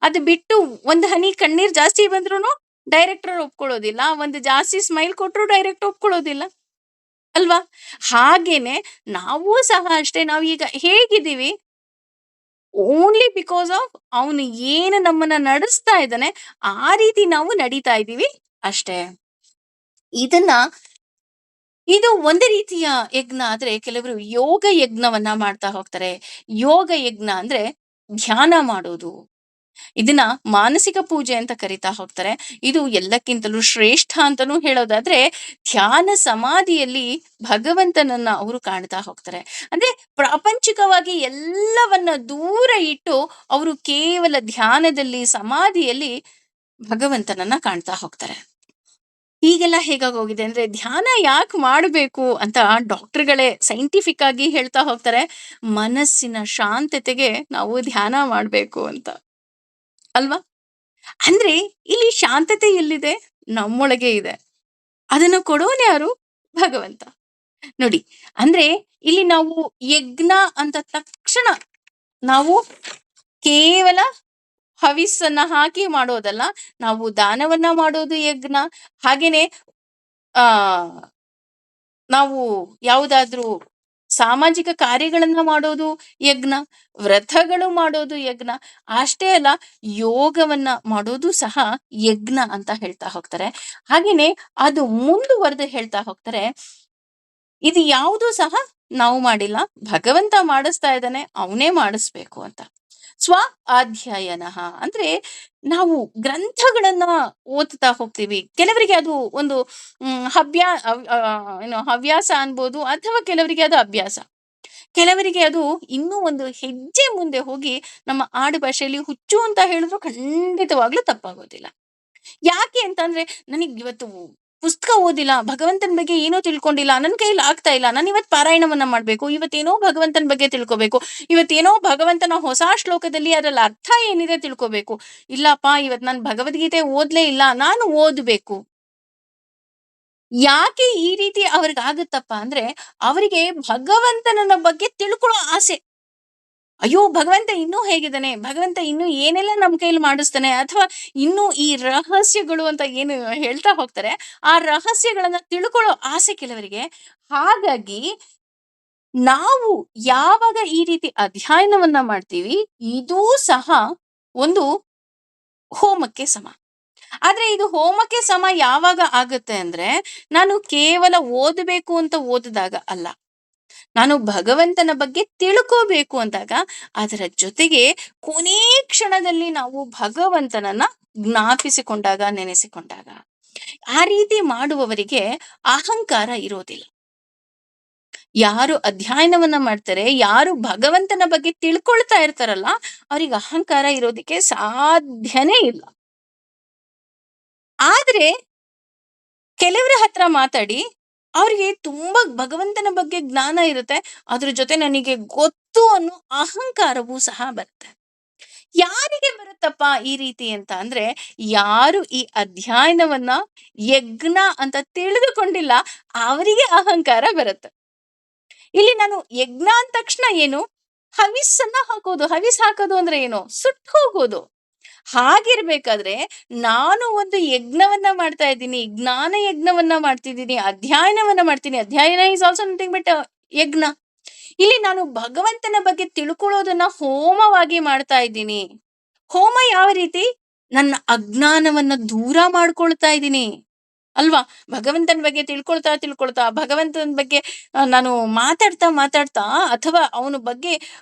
ಅದು ಬಿಟ್ಟು ಒಂದು ಹನಿ ಕಣ್ಣೀರ್ ಜಾಸ್ತಿ ಬಂದ್ರೂ ಡೈರೆಕ್ಟರ್ ಒಪ್ಕೊಳ್ಳೋದಿಲ್ಲ, ಒಂದು ಜಾಸ್ತಿ ಸ್ಮೈಲ್ ಕೊಟ್ರು ಡೈರೆಕ್ಟರ್ ಒಪ್ಕೊಳ್ಳೋದಿಲ್ಲ ಅಲ್ವಾ? ಹಾಗೇನೆ ನಾವು ಸಹ ಅಷ್ಟೇ. ನಾವೀಗ ಹೇಗಿದ್ದೀವಿ, ಓನ್ಲಿ ಬಿಕಾಸ್ ಆಫ್ ಅವನು ಏನು ನಮ್ಮನ್ನ ನಡೆಸ್ತಾ ಇದ್ದಾನೆ ಆ ರೀತಿ ನಾವು ನಡೀತಾ ಇದ್ದೀವಿ ಅಷ್ಟೇ. ಇದನ್ನ ಇದು ಒಂದು ರೀತಿಯ ಯಜ್ಞ ಆದ್ರೆ ಕೆಲವರು ಯೋಗ ಯಜ್ಞವನ್ನ ಮಾಡ್ತಾ ಹೋಗ್ತಾರೆ. ಯೋಗ ಯಜ್ಞ ಅಂದ್ರೆ ಧ್ಯಾನ ಮಾಡೋದು. ಇದನ್ನ ಮಾನಸಿಕ ಪೂಜೆ ಅಂತ ಕರಿತಾ ಹೋಗ್ತಾರೆ. ಇದು ಎಲ್ಲಕ್ಕಿಂತಲೂ ಶ್ರೇಷ್ಠ ಅಂತಾನೂ ಹೇಳೋದಾದ್ರೆ ಧ್ಯಾನ ಸಮಾಧಿಯಲ್ಲಿ ಭಗವಂತನನ್ನ ಅವರು ಕಾಣ್ತಾ ಹೋಗ್ತಾರೆ. ಅಂದ್ರೆ ಪ್ರಾಪಂಚಿಕವಾಗಿ ಎಲ್ಲವನ್ನ ದೂರ ಇಟ್ಟು ಅವರು ಕೇವಲ ಧ್ಯಾನದಲ್ಲಿ ಸಮಾಧಿಯಲ್ಲಿ ಭಗವಂತನನ್ನ ಕಾಣ್ತಾ ಹೋಗ್ತಾರೆ. ಈಗೆಲ್ಲ ಹೇಗಾಗೋಗಿದೆ ಅಂದ್ರೆ ಧ್ಯಾನ ಯಾಕೆ ಮಾಡಬೇಕು ಅಂತ ಡಾಕ್ಟರ್ಗಳೇ ಸೈಂಟಿಫಿಕ್ ಆಗಿ ಹೇಳ್ತಾ ಹೋಗ್ತಾರೆ. ಮನಸ್ಸಿನ ಶಾಂತತೆಗೆ ನಾವು ಧ್ಯಾನ ಮಾಡಬೇಕು ಅಂತ, ಅಲ್ವಾ? ಅಂದ್ರೆ ಇಲ್ಲಿ ಶಾಂತತೆ ಎಲ್ಲಿದೆ? ನಮ್ಮೊಳಗೆ ಇದೆ. ಅದನ್ನು ಕೊಡೋನು ಯಾರು? ಭಗವಂತ. ನೋಡಿ, ಅಂದ್ರೆ ಇಲ್ಲಿ ನಾವು ಯಜ್ಞ ಅಂತ ತಕ್ಷಣ ನಾವು ಕೇವಲ ಹವಿಸ್ಸನ್ನ ಹಾಕಿ ಮಾಡೋದಲ್ಲ, ನಾವು ದಾನವನ್ನ ಮಾಡೋದು ಯಜ್ಞ. ಹಾಗೇನೆ ಆ ನಾವು ಯಾವುದಾದ್ರೂ ಸಾಮಾಜಿಕ ಕಾರ್ಯಗಳನ್ನ ಮಾಡೋದು ಯಜ್ಞ, ವ್ರತಗಳು ಮಾಡೋದು ಯಜ್ಞ. ಅಷ್ಟೇ ಅಲ್ಲ, ಯೋಗವನ್ನ ಮಾಡೋದು ಸಹ ಯಜ್ಞ ಅಂತ ಹೇಳ್ತಾ ಹೋಗ್ತಾರೆ. ಹಾಗೇನೆ ಅದು ಮುಂದುವರೆದು ಹೇಳ್ತಾ ಹೋಗ್ತಾರೆ, ಇದು ಯಾವುದು ಸಹ ನಾವು ಮಾಡಿಲ್ಲ, ಭಗವಂತ ಮಾಡಿಸ್ತಾ ಇದ್ದಾನೆ, ಅವನೇ ಮಾಡಿಸ್ಬೇಕು ಅಂತ. ಸ್ವ ಅಧ್ಯಯನ ಅಂದ್ರೆ ನಾವು ಗ್ರಂಥಗಳನ್ನ ಓದ್ತಾ ಹೋಗ್ತೀವಿ. ಕೆಲವರಿಗೆ ಅದು ಒಂದು ಹವ್ಯಾಸ ಅನ್ಬೋದು, ಅಥವಾ ಕೆಲವರಿಗೆ ಅದು ಅಭ್ಯಾಸ. ಕೆಲವರಿಗೆ ಅದು ಇನ್ನೂ ಒಂದು ಹೆಜ್ಜೆ ಮುಂದೆ ಹೋಗಿ ನಮ್ಮ ಆಡು ಭಾಷೆಯಲ್ಲಿ ಹುಚ್ಚು ಅಂತ ಹೇಳಿದ್ರು ಖಂಡಿತವಾಗ್ಲೂ ತಪ್ಪಾಗೋದಿಲ್ಲ. ಯಾಕೆ ಅಂತಂದ್ರೆ ನನಗೆ ಇವತ್ತು ಪುಸ್ತಕ ಓದಿಲ್ಲ, ಭಗವಂತನ ಬಗ್ಗೆ ಏನೋ ತಿಳ್ಕೊಂಡಿಲ್ಲ, ನನ್ನ ಕೈಯಲ್ಲಿ ಆಗ್ತಾ ಇಲ್ಲ, ನಾನು ಇವತ್ತು ಪಾರಾಯಣವನ್ನ ಮಾಡ್ಬೇಕು, ಇವತ್ತೇನೋ ಭಗವಂತನ ಬಗ್ಗೆ ತಿಳ್ಕೊಬೇಕು, ಇವತ್ತೇನೋ ಭಗವಂತನ ಹೊಸ ಶ್ಲೋಕದಲ್ಲಿ ಅದರಲ್ಲಿ ಅರ್ಥ ಏನಿದೆ ತಿಳ್ಕೊಬೇಕು. ಇಲ್ಲಪ್ಪ, ಇವತ್ತು ನಾನು ಭಗವದ್ಗೀತೆ ಓದ್ಲೇ ಇಲ್ಲ, ನಾನು ಓದ್ಬೇಕು. ಯಾಕೆ ಈ ರೀತಿ ಅವ್ರಿಗೆ ಆಗುತ್ತಪ್ಪ ಅಂದ್ರೆ ಅವರಿಗೆ ಭಗವಂತನ ಬಗ್ಗೆ ತಿಳ್ಕೊಳ್ಳೋ ಆಸೆ. ಅಯ್ಯೋ, ಭಗವಂತ ಇನ್ನೂ ಹೇಗಿದ್ದಾನೆ, ಭಗವಂತ ಇನ್ನೂ ಏನೆಲ್ಲ ನಮ್ಮ ಕೈಯಲ್ಲಿ ಮಾಡಿಸ್ತಾನೆ, ಅಥವಾ ಇನ್ನೂ ಈ ರಹಸ್ಯಗಳು ಅಂತ ಏನು ಹೇಳ್ತಾ ಹೋಗ್ತಾರೆ, ಆ ರಹಸ್ಯಗಳನ್ನ ತಿಳ್ಕೊಳ್ಳೋ ಆಸೆ ಕೆಲವರಿಗೆ. ಹಾಗಾಗಿ ನಾವು ಯಾವಾಗ ಈ ರೀತಿ ಅಧ್ಯಯನವನ್ನ ಮಾಡ್ತೀವಿ, ಇದೂ ಸಹ ಒಂದು ಹೋಮಕ್ಕೆ ಸಮ. ಆದ್ರೆ ಇದು ಹೋಮಕ್ಕೆ ಸಮ ಯಾವಾಗ ಆಗುತ್ತೆ ಅಂದ್ರೆ ನಾನು ಕೇವಲ ಓದಬೇಕು ಅಂತ ಓದಿದಾಗ ಅಲ್ಲ, ನಾನು ಭಗವಂತನ ಬಗ್ಗೆ ತಿಳ್ಕೋಬೇಕು ಅಂದಾಗ, ಅದರ ಜೊತೆಗೆ ಕೊನೇ ಕ್ಷಣದಲ್ಲಿ ನಾವು ಭಗವಂತನನ್ನ ಜ್ಞಾಪಿಸಿಕೊಂಡಾಗ, ನೆನೆಸಿಕೊಂಡಾಗ. ಆ ರೀತಿ ಮಾಡುವವರಿಗೆ ಅಹಂಕಾರ ಇರೋದಿಲ್ಲ. ಯಾರು ಅಧ್ಯಯನವನ್ನ ಮಾಡ್ತಾರೆ, ಯಾರು ಭಗವಂತನ ಬಗ್ಗೆ ತಿಳ್ಕೊಳ್ತಾ ಇರ್ತಾರಲ್ಲ, ಅವ್ರಿಗೆ ಅಹಂಕಾರ ಇರೋದಕ್ಕೆ ಸಾಧ್ಯನೇ ಇಲ್ಲ. ಆದ್ರೆ ಕೆಲವರ ಹತ್ರ ಮಾತಾಡಿ ಅವ್ರಿಗೆ ತುಂಬಾ ಭಗವಂತನ ಬಗ್ಗೆ ಜ್ಞಾನ ಇರುತ್ತೆ, ಅದ್ರ ಜೊತೆ ನನಗೆ ಗೊತ್ತು ಅನ್ನೋ ಅಹಂಕಾರವೂ ಸಹ ಬರುತ್ತೆ. ಯಾರಿಗೆ ಬರುತ್ತಪ್ಪ ಈ ರೀತಿ ಅಂತ ಅಂದ್ರೆ, ಯಾರು ಈ ಅಧ್ಯಯನವನ್ನ ಯಜ್ಞ ಅಂತ ತಿಳಿದುಕೊಂಡಿಲ್ಲ, ಅವರಿಗೆ ಅಹಂಕಾರ ಬರುತ್ತೆ. ಇಲ್ಲಿ ನಾನು ಯಜ್ಞ ಅಂದ ತಕ್ಷಣ ಏನು, ಹವಿಸ್ಸನ್ನ ಹಾಕೋದು. ಹವಿಸ್ ಹಾಕೋದು ಅಂದ್ರೆ ಏನು? ಸುಟ್ಟು ಹೋಗೋದು. ಹಾಗಿರ್ಬೇಕಾದ್ರೆ ನಾನು ಒಂದು ಯಜ್ಞವನ್ನ ಮಾಡ್ತಾ ಇದ್ದೀನಿ, ಜ್ಞಾನ ಯಜ್ಞವನ್ನ ಮಾಡ್ತಿದ್ದೀನಿ, ಅಧ್ಯಯನವನ್ನ ಮಾಡ್ತೀನಿ. ಅಧ್ಯಯನ ಈಸ್ ಆಲ್ಸೋ ನಥಿಂಗ್ ಬಟ್ ಯಜ್ಞ. ಇಲ್ಲಿ ನಾನು ಭಗವಂತನ ಬಗ್ಗೆ ತಿಳ್ಕೊಳ್ಳೋದನ್ನ ಹೋಮವಾಗಿ ಮಾಡ್ತಾ ಇದ್ದೀನಿ. ಹೋಮ ಯಾವ ರೀತಿ? ನನ್ನ ಅಜ್ಞಾನವನ್ನ ದೂರ ಮಾಡ್ಕೊಳ್ತಾ ಇದ್ದೀನಿ, ಅಲ್ವಾ? ಭಗವಂತನ ಬಗ್ಗೆ ತಿಳ್ಕೊಳ್ತಾ ಭಗವಂತನ ಬಗ್ಗೆ ನಾನು ಮಾತಾಡ್ತಾ ಅಥವಾ ಅವನ ಬಗ್ಗೆ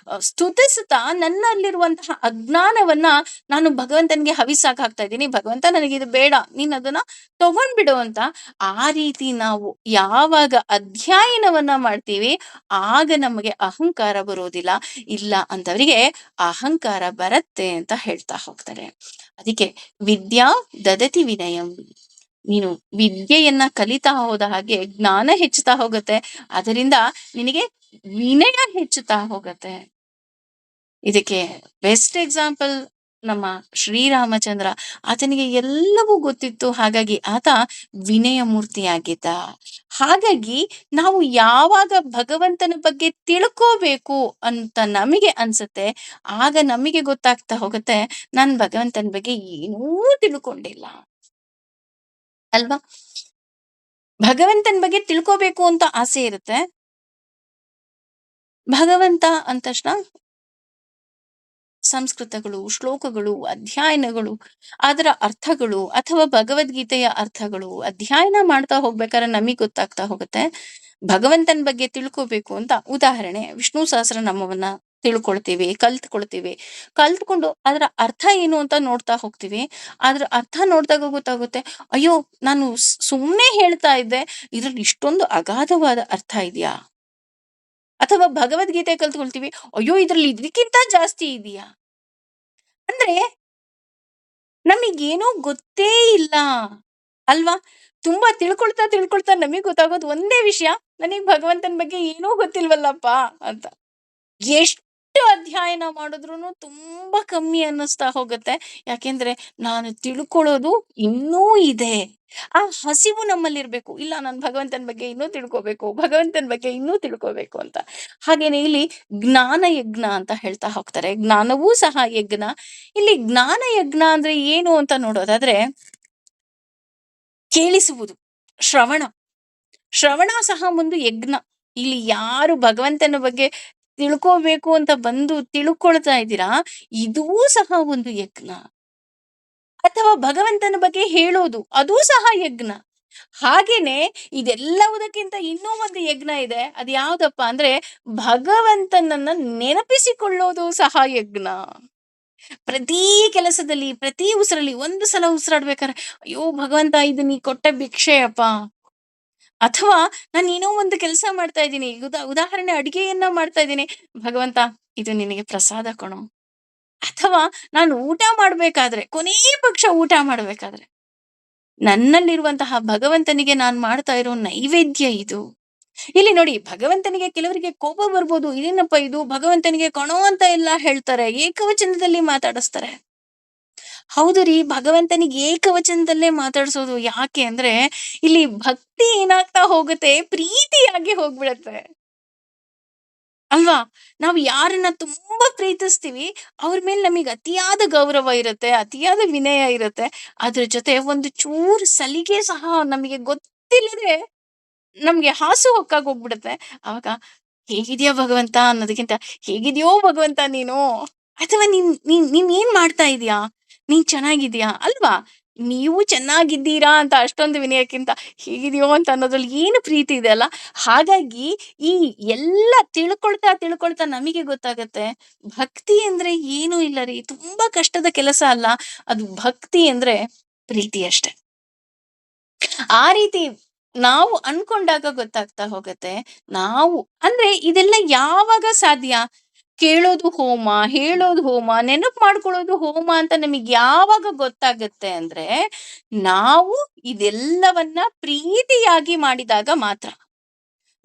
ಸ್ತುತಿಸ್ತಾ ನನ್ನಲ್ಲಿರುವಂತಹ ಅಜ್ಞಾನವನ್ನ ನಾನು ಭಗವಂತನಿಗೆ ಹವಿಸಾಕ್ ಹಾಕ್ತಾ ಇದ್ದೀನಿ. ಭಗವಂತ, ನನಗಿದು ಬೇಡ, ನೀನ್ ಅದನ್ನ ತಗೊಂಡ್ಬಿಡು ಅಂತ. ಆ ರೀತಿ ನಾವು ಯಾವಾಗ ಅಧ್ಯಯನವನ್ನ ಮಾಡ್ತೀವಿ, ಆಗ ನಮಗೆ ಅಹಂಕಾರ ಬರೋದಿಲ್ಲ. ಇಲ್ಲ ಅಂತವರಿಗೆ ಅಹಂಕಾರ ಬರತ್ತೆ ಅಂತ ಹೇಳ್ತಾ ಹೋಗ್ತಾರೆ. ಅದಕ್ಕೆ ವಿದ್ಯಾ ದದತಿ ವಿನಯಂ. ನೀನು ವಿದ್ಯೆಯನ್ನ ಕಲಿತಾ ಹೋದ ಹಾಗೆ ಜ್ಞಾನ ಹೆಚ್ಚುತ್ತಾ ಹೋಗುತ್ತೆ, ಅದರಿಂದ ನಿನಗೆ ವಿನಯ ಹೆಚ್ಚುತ್ತಾ ಹೋಗುತ್ತೆ. ಇದಕ್ಕೆ ಬೆಸ್ಟ್ ಎಕ್ಸಾಂಪಲ್ ನಮ್ಮ ಶ್ರೀರಾಮಚಂದ್ರ. ಆತನಿಗೆ ಎಲ್ಲವೂ ಗೊತ್ತಿತ್ತು, ಹಾಗಾಗಿ ಆತ ವಿನಯ ಮೂರ್ತಿಯಾಗಿದ್ದ. ಹಾಗಾಗಿ ನಾವು ಯಾವಾಗ ಭಗವಂತನ ಬಗ್ಗೆ ತಿಳ್ಕೋಬೇಕು ಅಂತ ನಮಗೆ ಅನ್ಸುತ್ತೆ, ಆಗ ನಮಗೆ ಗೊತ್ತಾಗ್ತಾ ಹೋಗುತ್ತೆ, ನಾನು ಭಗವಂತನ ಬಗ್ಗೆ ಏನೂ ತಿಳ್ಕೊಂಡಿಲ್ಲ, ಅಲ್ವಾ? ಭಗವಂತನ ಬಗ್ಗೆ ತಿಳ್ಕೋಬೇಕು ಅಂತ ಆಸೆ ಇರುತ್ತೆ. ಭಗವಂತ ಅಂದ ತಕ್ಷಣ ಸಂಸ್ಕೃತಗಳು, ಶ್ಲೋಕಗಳು, ಅಧ್ಯಯನಗಳು, ಅದರ ಅರ್ಥಗಳು ಅಥವಾ ಭಗವದ್ಗೀತೆಯ ಅರ್ಥಗಳು ಅಧ್ಯಯನ ಮಾಡ್ತಾ ಹೋಗ್ಬೇಕಾದ್ರೆ ನಮಗೆ ಗೊತ್ತಾಗ್ತಾ ಹೋಗುತ್ತೆ. ಭಗವಂತನ ಬಗ್ಗೆ ತಿಳ್ಕೋಬೇಕು ಅಂತ ಉದಾಹರಣೆ ವಿಷ್ಣು ಸಹಸ್ರನಾಮವನ್ನ ತಿಳ್ಕೊಳ್ತೀವಿ, ಕಲ್ತ್ಕೊಂಡು ಅದರ ಅರ್ಥ ಏನು ಅಂತ ನೋಡ್ತಾ ಹೋಗ್ತೀವಿ. ಅದ್ರ ಅರ್ಥ ನೋಡಿದಾಗ ಗೊತ್ತಾಗುತ್ತೆ, ಅಯ್ಯೋ ನಾನು ಸುಮ್ಮನೆ ಹೇಳ್ತಾ ಇದ್ದೆ, ಇದ್ರಲ್ಲಿ ಇಷ್ಟೊಂದು ಅಗಾಧವಾದ ಅರ್ಥ ಇದೆಯಾ? ಅಥವಾ ಭಗವದ್ಗೀತೆ ಕಲ್ತ್ಕೊಳ್ತೀವಿ, ಅಯ್ಯೋ ಇದ್ರಲ್ಲಿ ಇದಕ್ಕಿಂತ ಜಾಸ್ತಿ ಇದೆಯಾ? ಅಂದ್ರೆ ನಮಗೇನೋ ಗೊತ್ತೇ ಇಲ್ಲ ಅಲ್ವಾ? ತುಂಬಾ ತಿಳ್ಕೊಳ್ತಾ ನಮಗ್ ಗೊತ್ತಾಗೋದು ಒಂದೇ ವಿಷಯ, ನನಗ್ ಭಗವಂತನ ಬಗ್ಗೆ ಏನೂ ಗೊತ್ತಿಲ್ವಲ್ಲಪ್ಪ ಅಂತ. ಎಷ್ಟು ಅಧ್ಯಯನ ಮಾಡಿದ್ರೂ ತುಂಬಾ ಕಮ್ಮಿ ಅನ್ನಿಸ್ತಾ ಹೋಗುತ್ತೆ. ಯಾಕೆಂದ್ರೆ ನಾನು ತಿಳ್ಕೊಳ್ಳೋದು ಇನ್ನೂ ಇದೆ. ಆ ಹಸಿವು ನಮ್ಮಲ್ಲಿರ್ಬೇಕು. ಇಲ್ಲ, ನಾನು ಭಗವಂತನ ಬಗ್ಗೆ ಇನ್ನೂ ತಿಳ್ಕೋಬೇಕು, ಭಗವಂತನ ಬಗ್ಗೆ ಇನ್ನೂ ತಿಳ್ಕೋಬೇಕು ಅಂತ. ಹಾಗೇನೆ ಇಲ್ಲಿ ಜ್ಞಾನ ಯಜ್ಞ ಅಂತ ಹೇಳ್ತಾ ಹೋಗ್ತಾರೆ. ಜ್ಞಾನವೂ ಸಹ ಯಜ್ಞ. ಇಲ್ಲಿ ಜ್ಞಾನ ಯಜ್ಞ ಅಂದ್ರೆ ಏನು ಅಂತ ನೋಡೋದಾದ್ರೆ, ಕೇಳಿಸುವುದು, ಶ್ರವಣ. ಶ್ರವಣ ಸಹ ಒಂದು ಯಜ್ಞ. ಇಲ್ಲಿ ಯಾರು ಭಗವಂತನ ಬಗ್ಗೆ ತಿಳ್ಕೋಬೇಕು ಅಂತ ಬಂದು ತಿಳ್ಕೊಳ್ತಾ ಇದ್ದೀರಾ, ಇದೂ ಸಹ ಒಂದು ಯಜ್ಞ. ಅಥವಾ ಭಗವಂತನ ಬಗ್ಗೆ ಹೇಳೋದು, ಅದೂ ಸಹ ಯಜ್ಞ. ಹಾಗೇನೆ ಇದೆಲ್ಲವುದಕ್ಕಿಂತ ಇನ್ನೂ ಒಂದು ಯಜ್ಞ ಇದೆ. ಅದು ಯಾವ್ದಪ್ಪ ಅಂದ್ರೆ, ಭಗವಂತನನ್ನ ನೆನಪಿಸಿಕೊಳ್ಳೋದು ಸಹ ಯಜ್ಞ. ಪ್ರತಿ ಕೆಲಸದಲ್ಲಿ, ಪ್ರತಿ ಉಸಿರಲ್ಲಿ ಒಂದು ಸಲ ಉಸಿರಾಡ್ಬೇಕಾರೆ, ಅಯ್ಯೋ ಭಗವಂತ, ಇದು ನೀ ಕೊಟ್ಟ ಭಿಕ್ಷೆಯಪ್ಪ. ಅಥವಾ ನಾನು ಏನೋ ಒಂದು ಕೆಲಸ ಮಾಡ್ತಾ ಇದ್ದೀನಿ, ಉದಾಹರಣೆ ಅಡಿಗೆಯನ್ನ ಮಾಡ್ತಾ ಇದ್ದೀನಿ, ಭಗವಂತ ಇದು ನಿನಗೆ ಪ್ರಸಾದ ಕಣೋ. ಅಥವಾ ನಾನು ಊಟ ಮಾಡ್ಬೇಕಾದ್ರೆ, ಕೊನೇ ಪಕ್ಷ ಊಟ ಮಾಡ್ಬೇಕಾದ್ರೆ, ನನ್ನಲ್ಲಿರುವಂತಹ ಭಗವಂತನಿಗೆ ನಾನು ಮಾಡ್ತಾ ಇರೋ ನೈವೇದ್ಯ ಇದು. ಇಲ್ಲಿ ನೋಡಿ, ಭಗವಂತನಿಗೆ ಕೆಲವರಿಗೆ ಕೋಪ ಬರ್ಬೋದು, ಇದೇನಪ್ಪ ಇದು, ಭಗವಂತನಿಗೆ ಕಣೋ ಅಂತ ಎಲ್ಲ ಹೇಳ್ತಾರೆ, ಏಕವಚನದಲ್ಲಿ ಮಾತಾಡಿಸ್ತಾರೆ. ಹೌದು ರೀ, ಭಗವಂತನಿಗೆ ಏಕವಚನದಲ್ಲೇ ಮಾತಾಡ್ಸೋದು. ಯಾಕೆ ಅಂದ್ರೆ ಇಲ್ಲಿ ಭಕ್ತಿ ಏನಾಗ್ತಾ ಹೋಗುತ್ತೆ, ಪ್ರೀತಿಯಾಗಿ ಹೋಗ್ಬಿಡತ್ತೆ ಅಲ್ವಾ? ನಾವು ಯಾರನ್ನ ತುಂಬಾ ಪ್ರೀತಿಸ್ತೀವಿ, ಅವ್ರ ಮೇಲೆ ನಮಗೆ ಅತಿಯಾದ ಗೌರವ ಇರುತ್ತೆ, ಅತಿಯಾದ ವಿನಯ ಇರುತ್ತೆ. ಅದ್ರ ಜೊತೆ ಒಂದು ಚೂರು ಸಲಿಗೆ ಸಹ ನಮಗೆ ಗೊತ್ತಿಲ್ಲದೆ ನಮ್ಗೆ ಹಾಸು ಹೊಕ್ಕಾಗಿ ಹೋಗ್ಬಿಡುತ್ತೆ. ಅವಾಗ ಹೇಗಿದ್ಯಾ ಭಗವಂತ ಅನ್ನೋದಕ್ಕಿಂತ, ಹೇಗಿದ್ಯೋ ಭಗವಂತ ನೀನು, ಅಥವಾ ನೀನ್ ಏನ್ ಮಾಡ್ತಾ ಇದೀಯಾ, ನೀನ್ ಚೆನ್ನಾಗಿದ್ಯಾ ಅಲ್ವಾ? ನೀವು ಚೆನ್ನಾಗಿದ್ದೀರಾ ಅಂತ ಅಷ್ಟೊಂದು ವಿನಯಕ್ಕಿಂತ ಹೇಗಿದೆಯೋ ಅಂತ ಅನ್ನೋದ್ರಲ್ಲಿ ಏನು ಪ್ರೀತಿ ಇದೆ ಅಲ್ಲ. ಹಾಗಾಗಿ ಈ ಎಲ್ಲ ತಿಳ್ಕೊಳ್ತಾ ನಮಗೆ ಗೊತ್ತಾಗತ್ತೆ, ಭಕ್ತಿ ಅಂದ್ರೆ ಏನೂ ಇಲ್ಲ ರೀ, ತುಂಬಾ ಕಷ್ಟದ ಕೆಲಸ ಅಲ್ಲ. ಅದು ಭಕ್ತಿ ಅಂದ್ರೆ ಪ್ರೀತಿ ಅಷ್ಟೆ. ಆ ರೀತಿ ನಾವು ಅನ್ಕೊಂಡಾಗ ಗೊತ್ತಾಗ್ತಾ ಹೋಗತ್ತೆ. ನಾವು ಅಂದ್ರೆ ಇದೆಲ್ಲ ಯಾವಾಗ ಸಾಧ್ಯ? ಕೇಳೋದು ಹೋಮ, ಹೇಳೋದು ಹೋಮ, ನೆನಪು ಮಾಡ್ಕೊಳ್ಳೋದು ಹೋಮ ಅಂತ ನಮಗೆ ಯಾವಾಗ ಗೊತ್ತಾಗತ್ತೆ ಅಂದ್ರೆ, ನಾವು ಇದೆಲ್ಲವನ್ನ ಪ್ರೀತಿಯಾಗಿ ಮಾಡಿದಾಗ ಮಾತ್ರ.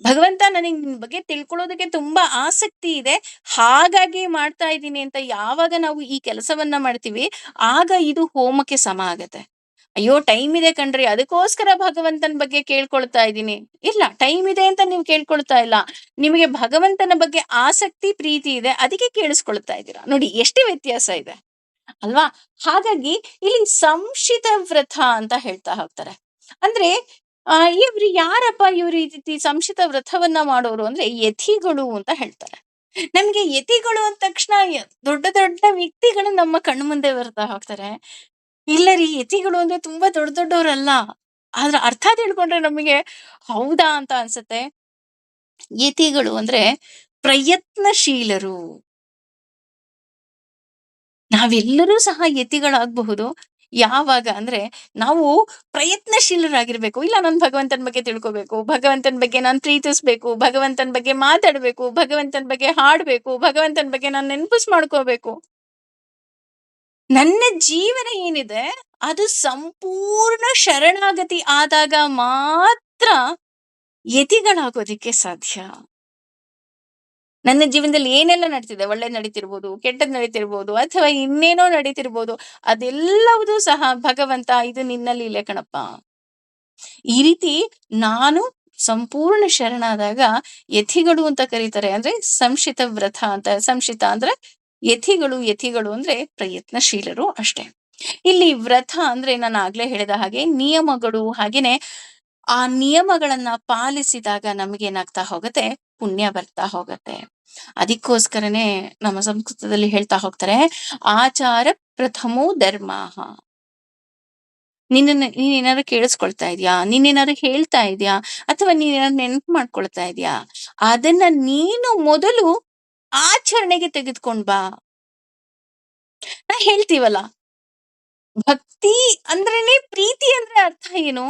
ಭಗವಂತ, ನನಗೆ ನಿನ್ ಬಗ್ಗೆ ತಿಳ್ಕೊಳ್ಳೋದಕ್ಕೆ ತುಂಬಾ ಆಸಕ್ತಿ ಇದೆ, ಹಾಗಾಗಿ ಮಾಡ್ತಾ ಇದ್ದೀನಿ ಅಂತ ಯಾವಾಗ ನಾವು ಈ ಕೆಲಸವನ್ನ ಮಾಡ್ತೀವಿ, ಆಗ ಇದು ಹೋಮಕ್ಕೆ ಸಮ ಆಗತ್ತೆ. ಅಯ್ಯೋ ಟೈಮ್ ಇದೆ ಕಣ್ರಿ, ಅದಕ್ಕೋಸ್ಕರ ಭಗವಂತನ ಬಗ್ಗೆ ಕೇಳ್ಕೊಳ್ತಾ ಇದ್ದೀನಿ. ಇಲ್ಲ, ಟೈಮ್ ಇದೆ ಅಂತ ನೀವು ಕೇಳ್ಕೊಳ್ತಾ ಇಲ್ಲ, ನಿಮಗೆ ಭಗವಂತನ ಬಗ್ಗೆ ಆಸಕ್ತಿ ಪ್ರೀತಿ ಇದೆ, ಅದಕ್ಕೆ ಕೇಳಿಸ್ಕೊಳ್ತಾ ಇದ್ದೀರಾ. ನೋಡಿ ಎಷ್ಟು ವ್ಯತ್ಯಾಸ ಇದೆ ಅಲ್ವಾ? ಹಾಗಾಗಿ ಇಲ್ಲಿ ಸಂಶಿತ ವ್ರತ ಅಂತ ಹೇಳ್ತಾ ಹೋಗ್ತಾರೆ. ಅಂದ್ರೆ ಇವ್ರು ಯಾರಪ್ಪ, ಇವ್ರು ಈ ರೀತಿ ಸಂಶಿತ ವ್ರತವನ್ನ ಮಾಡೋರು ಅಂದ್ರೆ ಯತಿಗಳು ಅಂತ ಹೇಳ್ತಾರೆ. ನಮ್ಗೆ ಯತಿಗಳು ಅಂದ ತಕ್ಷಣ ದೊಡ್ಡ ದೊಡ್ಡ ವ್ಯಕ್ತಿಗಳು ನಮ್ಮ ಕಣ್ಣು ಮುಂದೆ ಬರ್ತಾ ಹೋಗ್ತಾರೆ. ಇಲ್ಲ ರೀ, ಯತಿಗಳು ಅಂದ್ರೆ ತುಂಬಾ ದೊಡ್ಡ ದೊಡ್ಡವರಲ್ಲ. ಆದ್ರ ಅರ್ಥ ತಿಳ್ಕೊಂಡ್ರೆ ನಮಗೆ ಹೌದಾ ಅಂತ ಅನ್ಸುತ್ತೆ. ಯತಿಗಳು ಅಂದ್ರೆ ಪ್ರಯತ್ನಶೀಲರು. ನಾವೆಲ್ಲರೂ ಸಹ ಯತಿಗಳಾಗಬಹುದು. ಯಾವಾಗ ಅಂದ್ರೆ ನಾವು ಪ್ರಯತ್ನಶೀಲರಾಗಿರ್ಬೇಕು. ಇಲ್ಲ, ನಾನು ಭಗವಂತನ ಬಗ್ಗೆ ತಿಳ್ಕೋಬೇಕು, ಭಗವಂತನ ಬಗ್ಗೆ ನಾನು ಪ್ರೀತಿಸ್ಬೇಕು, ಭಗವಂತನ ಬಗ್ಗೆ ಮಾತಾಡ್ಬೇಕು, ಭಗವಂತನ ಬಗ್ಗೆ ಹಾಡ್ಬೇಕು, ಭಗವಂತನ ಬಗ್ಗೆ ನಾನು ಮಾಡ್ಕೋಬೇಕು. ನನ್ನ ಜೀವನ ಏನಿದೆ ಅದು ಸಂಪೂರ್ಣ ಶರಣಾಗತಿ ಆದಾಗ ಮಾತ್ರ ಯತಿಗಳಾಗೋದಿಕ್ಕೆ ಸಾಧ್ಯ. ನನ್ನ ಜೀವನದಲ್ಲಿ ಏನೆಲ್ಲ ನಡೀತಿದೆ, ಒಳ್ಳೇದ್ ನಡೀತಿರ್ಬೋದು, ಕೆಟ್ಟದ್ ನಡೀತಿರ್ಬೋದು, ಅಥವಾ ಇನ್ನೇನೋ ನಡೀತಿರ್ಬೋದು, ಅದೆಲ್ಲವುದೂ ಸಹ ಭಗವಂತ, ಇದು ನಿನ್ನ ಲೀಲೆ ಕಣಪ್ಪ. ಈ ರೀತಿ ನಾನು ಸಂಪೂರ್ಣ ಶರಣಾದಾಗ ಯತಿಗಳು ಅಂತ ಕರೀತಾರೆ. ಅಂದ್ರೆ ಸಂಶಿತ ವ್ರತ ಅಂತ. ಸಂಶಿತ ಅಂದ್ರೆ ಯತಿಗಳು ಅಂದ್ರೆ ಪ್ರಯತ್ನಶೀಲರು ಅಷ್ಟೇ. ಇಲ್ಲಿ ವ್ರತ ಅಂದ್ರೆ ನಾನು ಆಗ್ಲೇ ಹೇಳಿದ ಹಾಗೆ ನಿಯಮಗಳು. ಹಾಗೇನೆ ಆ ನಿಯಮಗಳನ್ನ ಪಾಲಿಸಿದಾಗ ನಮಗೇನಾಗ್ತಾ ಹೋಗುತ್ತೆ, ಪುಣ್ಯ ಬರ್ತಾ ಹೋಗತ್ತೆ. ಅದಕ್ಕೋಸ್ಕರನೇ ನಮ್ಮ ಸಂಸ್ಕೃತದಲ್ಲಿ ಹೇಳ್ತಾ ಹೋಗ್ತಾರೆ, ಆಚಾರ ಪ್ರಥಮೋ ಧರ್ಮ. ನೀನೇನಾದ್ರು ಕೇಳಿಸ್ಕೊಳ್ತಾ ಇದ್ಯಾ, ನೀನೇನಾದ್ರು ಹೇಳ್ತಾ ಇದ್ಯಾ, ಅಥವಾ ನೀನೇನಾದ್ರು ನೆನಪು ಮಾಡ್ಕೊಳ್ತಾ ಇದ್ಯಾ, ಅದನ್ನ ನೀನು ಮೊದಲು ಆಚರಣೆಗೆ ತೆಗೆದುಕೊಂಡ್ ಬಾ. ನಾ ಹೇಳ್ತೀವಲ್ಲ, ಭಕ್ತಿ ಅಂದ್ರೇನೆ ಪ್ರೀತಿ ಅಂದ್ರೆ ಅರ್ಥ ಏನು?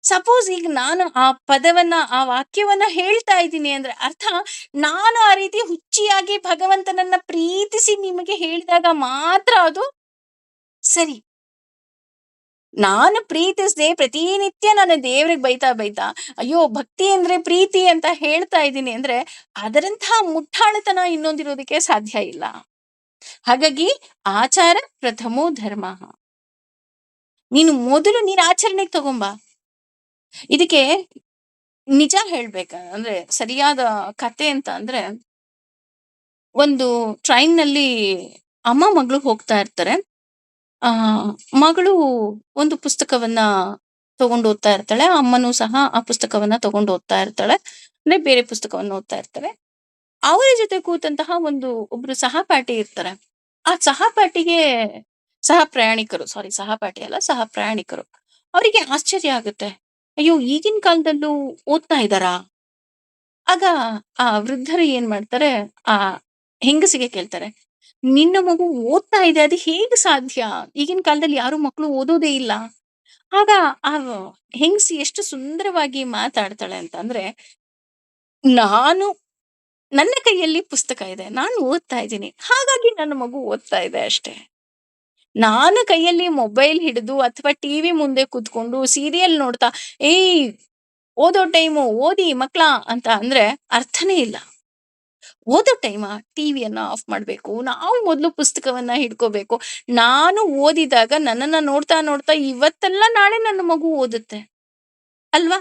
ಸಪೋಸ್ ಈಗ ನಾನು ಆ ಪದವನ್ನ, ಆ ವಾಕ್ಯವನ್ನ ಹೇಳ್ತಾ ಇದ್ದೀನಿ ಅಂದ್ರೆ ಅರ್ಥ, ನಾನು ಆ ರೀತಿ ಹುಚ್ಚಿಯಾಗಿ ಭಗವಂತನನ್ನ ಪ್ರೀತಿಸಿ ನಿಮಗೆ ಹೇಳಿದಾಗ ಮಾತ್ರ ಅದು ಸರಿ. ನಾನು ಪ್ರೀತಿಸದೆ ಪ್ರತಿನಿತ್ಯ ನಾನು ದೇವ್ರಿಗೆ ಬೈತಾ ಅಯ್ಯೋ ಭಕ್ತಿ ಅಂದ್ರೆ ಪ್ರೀತಿ ಅಂತ ಹೇಳ್ತಾ ಇದ್ದೀನಿ ಅಂದ್ರೆ ಅದರಂತಹ ಮುಟ್ಟಾಳತನ ಇನ್ನೊಂದಿರೋದಕ್ಕೆ ಸಾಧ್ಯ ಇಲ್ಲ. ಹಾಗಾಗಿ ಆಚಾರ ಪ್ರಥಮೋ ಧರ್ಮ. ನೀನು ಮೊದಲು ನೀನ್ ಆಚರಣೆಗೆ ತಗೊಂಬ. ಇದಕ್ಕೆ ನಿಜ ಅಂದ್ರೆ ಸರಿಯಾದ ಕತೆ ಅಂತ ಅಂದ್ರೆ, ಒಂದು ಟ್ರೈನ್ ನಲ್ಲಿ ಅಮ್ಮ ಮಗಳು ಹೋಗ್ತಾ ಇರ್ತಾರೆ. ಆ ಮಗಳು ಒಂದು ಪುಸ್ತಕವನ್ನ ತಗೊಂಡು ಓದ್ತಾ ಇರ್ತಾಳೆ, ಅಮ್ಮನೂ ಸಹ ಆ ಪುಸ್ತಕವನ್ನ ತಗೊಂಡು ಓದ್ತಾ ಇರ್ತಾಳೆ, ಅಂದ್ರೆ ಬೇರೆ ಪುಸ್ತಕವನ್ನ ಓದ್ತಾ ಇರ್ತಾರೆ. ಅವರ ಜೊತೆ ಕೂತಂತಹ ಒಬ್ರು ಸಹಪಾಠಿ ಇರ್ತಾರೆ. ಆ ಸಹಪಾಠಿಗೆ, ಸಹ ಪ್ರಯಾಣಿಕರು, ಸಾರಿ ಸಹಪಾಠಿ ಅಲ್ಲ, ಸಹ ಪ್ರಯಾಣಿಕರು, ಅವರಿಗೆ ಆಶ್ಚರ್ಯ ಆಗುತ್ತೆ, ಅಯ್ಯೋ ಈಗಿನ ಕಾಲದಲ್ಲೂ ಓದ್ತಾ ಇದ್ದಾರಾ? ಆಗ ಆ ವೃದ್ಧರು ಏನ್ ಮಾಡ್ತಾರೆ, ಆ ಹೆಂಗಸಿಗೆ ಕೇಳ್ತಾರೆ, ನಿನ್ನ ಮಗು ಓದ್ತಾ ಇದೆ, ಅದು ಹೇಗೆ ಸಾಧ್ಯ? ಈಗಿನ ಕಾಲದಲ್ಲಿ ಯಾರು ಮಕ್ಕಳು ಓದೋದೇ ಇಲ್ಲ. ಆಗ ಆ ಹೆಂಗಸಿ ಎಷ್ಟು ಸುಂದರವಾಗಿ ಮಾತಾಡ್ತಾಳೆ ಅಂತ ಅಂದ್ರೆ, ನಾನು, ನನ್ನ ಕೈಯಲ್ಲಿ ಪುಸ್ತಕ ಇದೆ, ನಾನು ಓದ್ತಾ ಇದ್ದೀನಿ, ಹಾಗಾಗಿ ನನ್ನ ಮಗು ಓದ್ತಾ ಇದೆ ಅಷ್ಟೇ. ನಾನು ಕೈಯಲ್ಲಿ ಮೊಬೈಲ್ ಹಿಡಿದು ಅಥವಾ ಟಿವಿ ಮುಂದೆ ಕೂತ್ಕೊಂಡು ಸೀರಿಯಲ್ ನೋಡ್ತಾ, ಏಯ್ ಓದೋ ಟೈಮು, ಓದಿ ಮಕ್ಳ ಅಂತ ಅಂದ್ರೆ ಅರ್ಥನೇ ಇಲ್ಲ. ಓದೋ ಟೈಮ ಟಿವಿಯನ್ನ ಆಫ್ ಮಾಡ್ಬೇಕು, ನಾವು ಮೊದಲು ಪುಸ್ತಕವನ್ನ ಹಿಡ್ಕೋಬೇಕು. ನಾನು ಓದಿದಾಗ ನನ್ನನ್ನ ನೋಡ್ತಾ ನೋಡ್ತಾ ಇವತ್ತೆಲ್ಲ ನಾಳೆ ನನ್ನ ಮಗು ಓದುತ್ತೆ ಅಲ್ವಾ?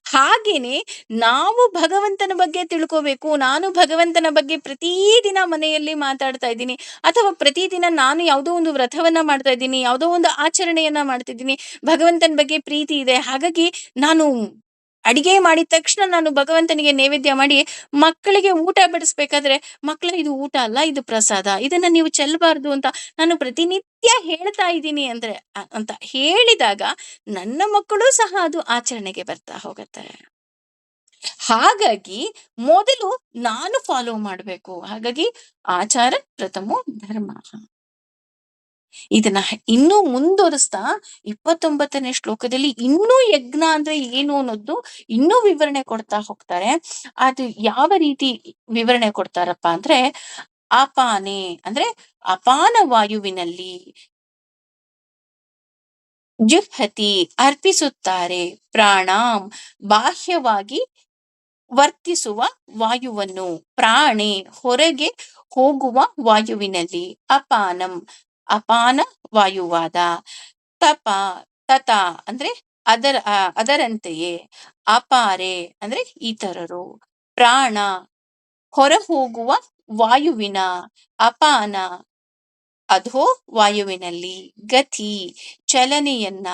ಹಾಗೇನೆ ನಾವು ಭಗವಂತನ ಬಗ್ಗೆ ತಿಳ್ಕೋಬೇಕು. ನಾನು ಭಗವಂತನ ಬಗ್ಗೆ ಪ್ರತಿದಿನ ಮನೆಯಲ್ಲಿ ಮಾತಾಡ್ತಾ ಇದ್ದೀನಿ, ಅಥವಾ ಪ್ರತಿದಿನ ನಾನು ಯಾವುದೋ ಒಂದು ವ್ರತವನ್ನ ಮಾಡ್ತಾ ಇದ್ದೀನಿ, ಯಾವುದೋ ಒಂದು ಆಚರಣೆಯನ್ನ ಮಾಡ್ತಿದ್ದೀನಿ, ಭಗವಂತನ ಬಗ್ಗೆ ಪ್ರೀತಿ ಇದೆ. ಹಾಗಾಗಿ ನಾನು ಅಡಿಗೆ ಮಾಡಿದ ತಕ್ಷಣ ನಾನು ಭಗವಂತನಿಗೆ ನೈವೇದ್ಯ ಮಾಡಿ ಮಕ್ಕಳಿಗೆ ಊಟ ಬಡಿಸ್ಬೇಕಾದ್ರೆ, ಮಕ್ಕಳ ಇದು ಊಟ ಅಲ್ಲ, ಇದು ಪ್ರಸಾದ, ಇದನ್ನ ನೀವು ಚೆಲ್ಲಬಾರ್ದು ಅಂತ ನಾನು ಪ್ರತಿನಿತ್ಯ ಹೇಳ್ತಾ ಇದ್ದೀನಿ ಅಂದ್ರೆ ಅಂತ ಹೇಳಿದಾಗ ನನ್ನ ಮಕ್ಕಳು ಸಹ ಅದು ಆಚರಣೆಗೆ ಬರ್ತಾ ಹೋಗತ್ತೆ. ಹಾಗಾಗಿ ಮೊದಲು ನಾನು ಫಾಲೋ ಮಾಡ್ಬೇಕು. ಹಾಗಾಗಿ ಆಚಾರ ಪ್ರಥಮೋ ಧರ್ಮ. ಇದನ್ನ ಇನ್ನೂ ಮುಂದುವರಿಸ್ತಾ 29ನೇ ಶ್ಲೋಕದಲ್ಲಿ ಇನ್ನೂ ಯಜ್ಞ ಅಂದ್ರೆ ಏನು ಅನ್ನೋದು ಇನ್ನೂ ವಿವರಣೆ ಕೊಡ್ತಾ ಹೋಗ್ತಾರೆ. ಅದು ಯಾವ ರೀತಿ ವಿವರಣೆ ಕೊಡ್ತಾರಪ್ಪ ಅಂದ್ರೆ, ಅಪಾನೆ ಅಂದ್ರೆ ಅಪಾನ ವಾಯುವಿನಲ್ಲಿ, ಜುಹ್ಹತಿ ಅರ್ಪಿಸುತ್ತಾರೆ, ಪ್ರಾಣಾಂ ಬಾಹ್ಯವಾಗಿ ವರ್ತಿಸುವ ವಾಯುವನ್ನು, ಪ್ರಾಣೆ ಹೊರಗೆ ಹೋಗುವ ವಾಯುವಿನಲ್ಲಿ, ಅಪಾನಂ ಅಪಾನ ವಾಯುವಾದ, ತಪ ತತ ಅಂದ್ರೆ ಅದರಂತೆಯೇ, ಅಪಾರೆ ಅಂದ್ರೆ ಇತರರು, ಪ್ರಾಣ ಹೊರ ಹೋಗುವ ವಾಯುವಿನ, ಅಪಾನ ಅಧೋ ವಾಯುವಿನಲ್ಲಿ, ಗತಿ ಚಲನೆಯನ್ನ,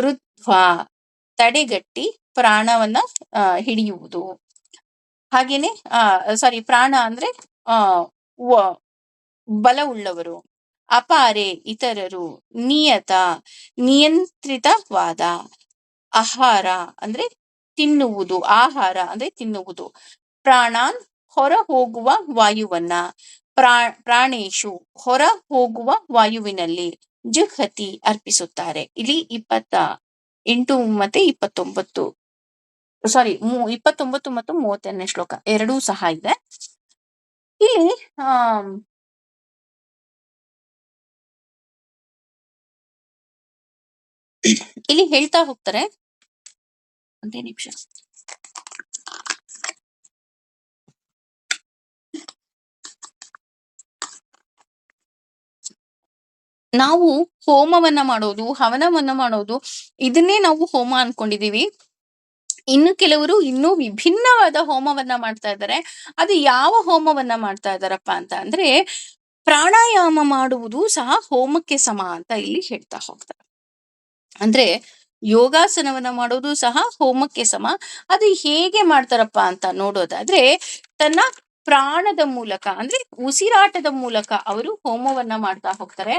ರುದ್ಧ್ವ ತಡೆಗಟ್ಟಿ ಪ್ರಾಣವನ್ನ ಹಿಡಿಯುವುದು. ಹಾಗೇನೆ ಪ್ರಾಣ ಅಂದ್ರೆ ಬಲವುಳ್ಳವರು, ಅಪಾರೆ ಇತರರು, ನಿಯತ ನಿಯಂತ್ರಿತವಾದ, ಆಹಾರ ಅಂದ್ರೆ ತಿನ್ನುವುದು, ಆಹಾರ ಅಂದ್ರೆ ತಿನ್ನುವುದು, ಪ್ರಾಣಾನ್ ಹೊರ ಹೋಗುವ ವಾಯುವನ್ನ, ಪ್ರಾಣೇಶು ಹೊರ ಹೋಗುವ ವಾಯುವಿನಲ್ಲಿ, ಜುಹತಿ ಅರ್ಪಿಸುತ್ತಾರೆ. ಇಲ್ಲಿ 28 ಮತ್ತೆ 29, 29 ಮತ್ತು 30ನೇ ಶ್ಲೋಕ ಎರಡೂ ಸಹ ಇದೆ. ಇಲ್ಲಿ ಇಲ್ಲಿ ಹೇಳ್ತಾ ಹೋಗ್ತಾರೆ, ಒಂದೇ ನಿಮಿಷ. ನಾವು ಹೋಮವನ್ನ ಮಾಡೋದು, ಹವನವನ್ನ ಮಾಡೋದು, ಇದನ್ನೇ ನಾವು ಹೋಮ ಅನ್ಕೊಂಡಿದೀವಿ. ಇನ್ನು ಕೆಲವರು ಇನ್ನೂ ವಿಭಿನ್ನವಾದ ಹೋಮವನ್ನ ಮಾಡ್ತಾ ಇದ್ದಾರೆ. ಅದು ಯಾವ ಹೋಮವನ್ನ ಮಾಡ್ತಾ ಇದ್ದಾರಪ್ಪ ಅಂತ ಅಂದ್ರೆ, ಪ್ರಾಣಾಯಾಮ ಮಾಡುವುದು ಸಹ ಹೋಮಕ್ಕೆ ಸಮ ಅಂತ ಇಲ್ಲಿ ಹೇಳ್ತಾ ಹೋಗ್ತಾರೆ. ಅಂದ್ರೆ ಯೋಗಾಸನವನ್ನ ಮಾಡೋದು ಸಹ ಹೋಮಕ್ಕೆ ಸಮ. ಅದು ಹೇಗೆ ಮಾಡ್ತಾರಪ್ಪ ಅಂತ ನೋಡೋದಾದ್ರೆ, ತನ್ನ ಪ್ರಾಣದ ಮೂಲಕ ಅಂದ್ರೆ ಉಸಿರಾಟದ ಮೂಲಕ ಅವರು ಹೋಮವನ್ನ ಮಾಡ್ತಾ ಹೋಗ್ತಾರೆ.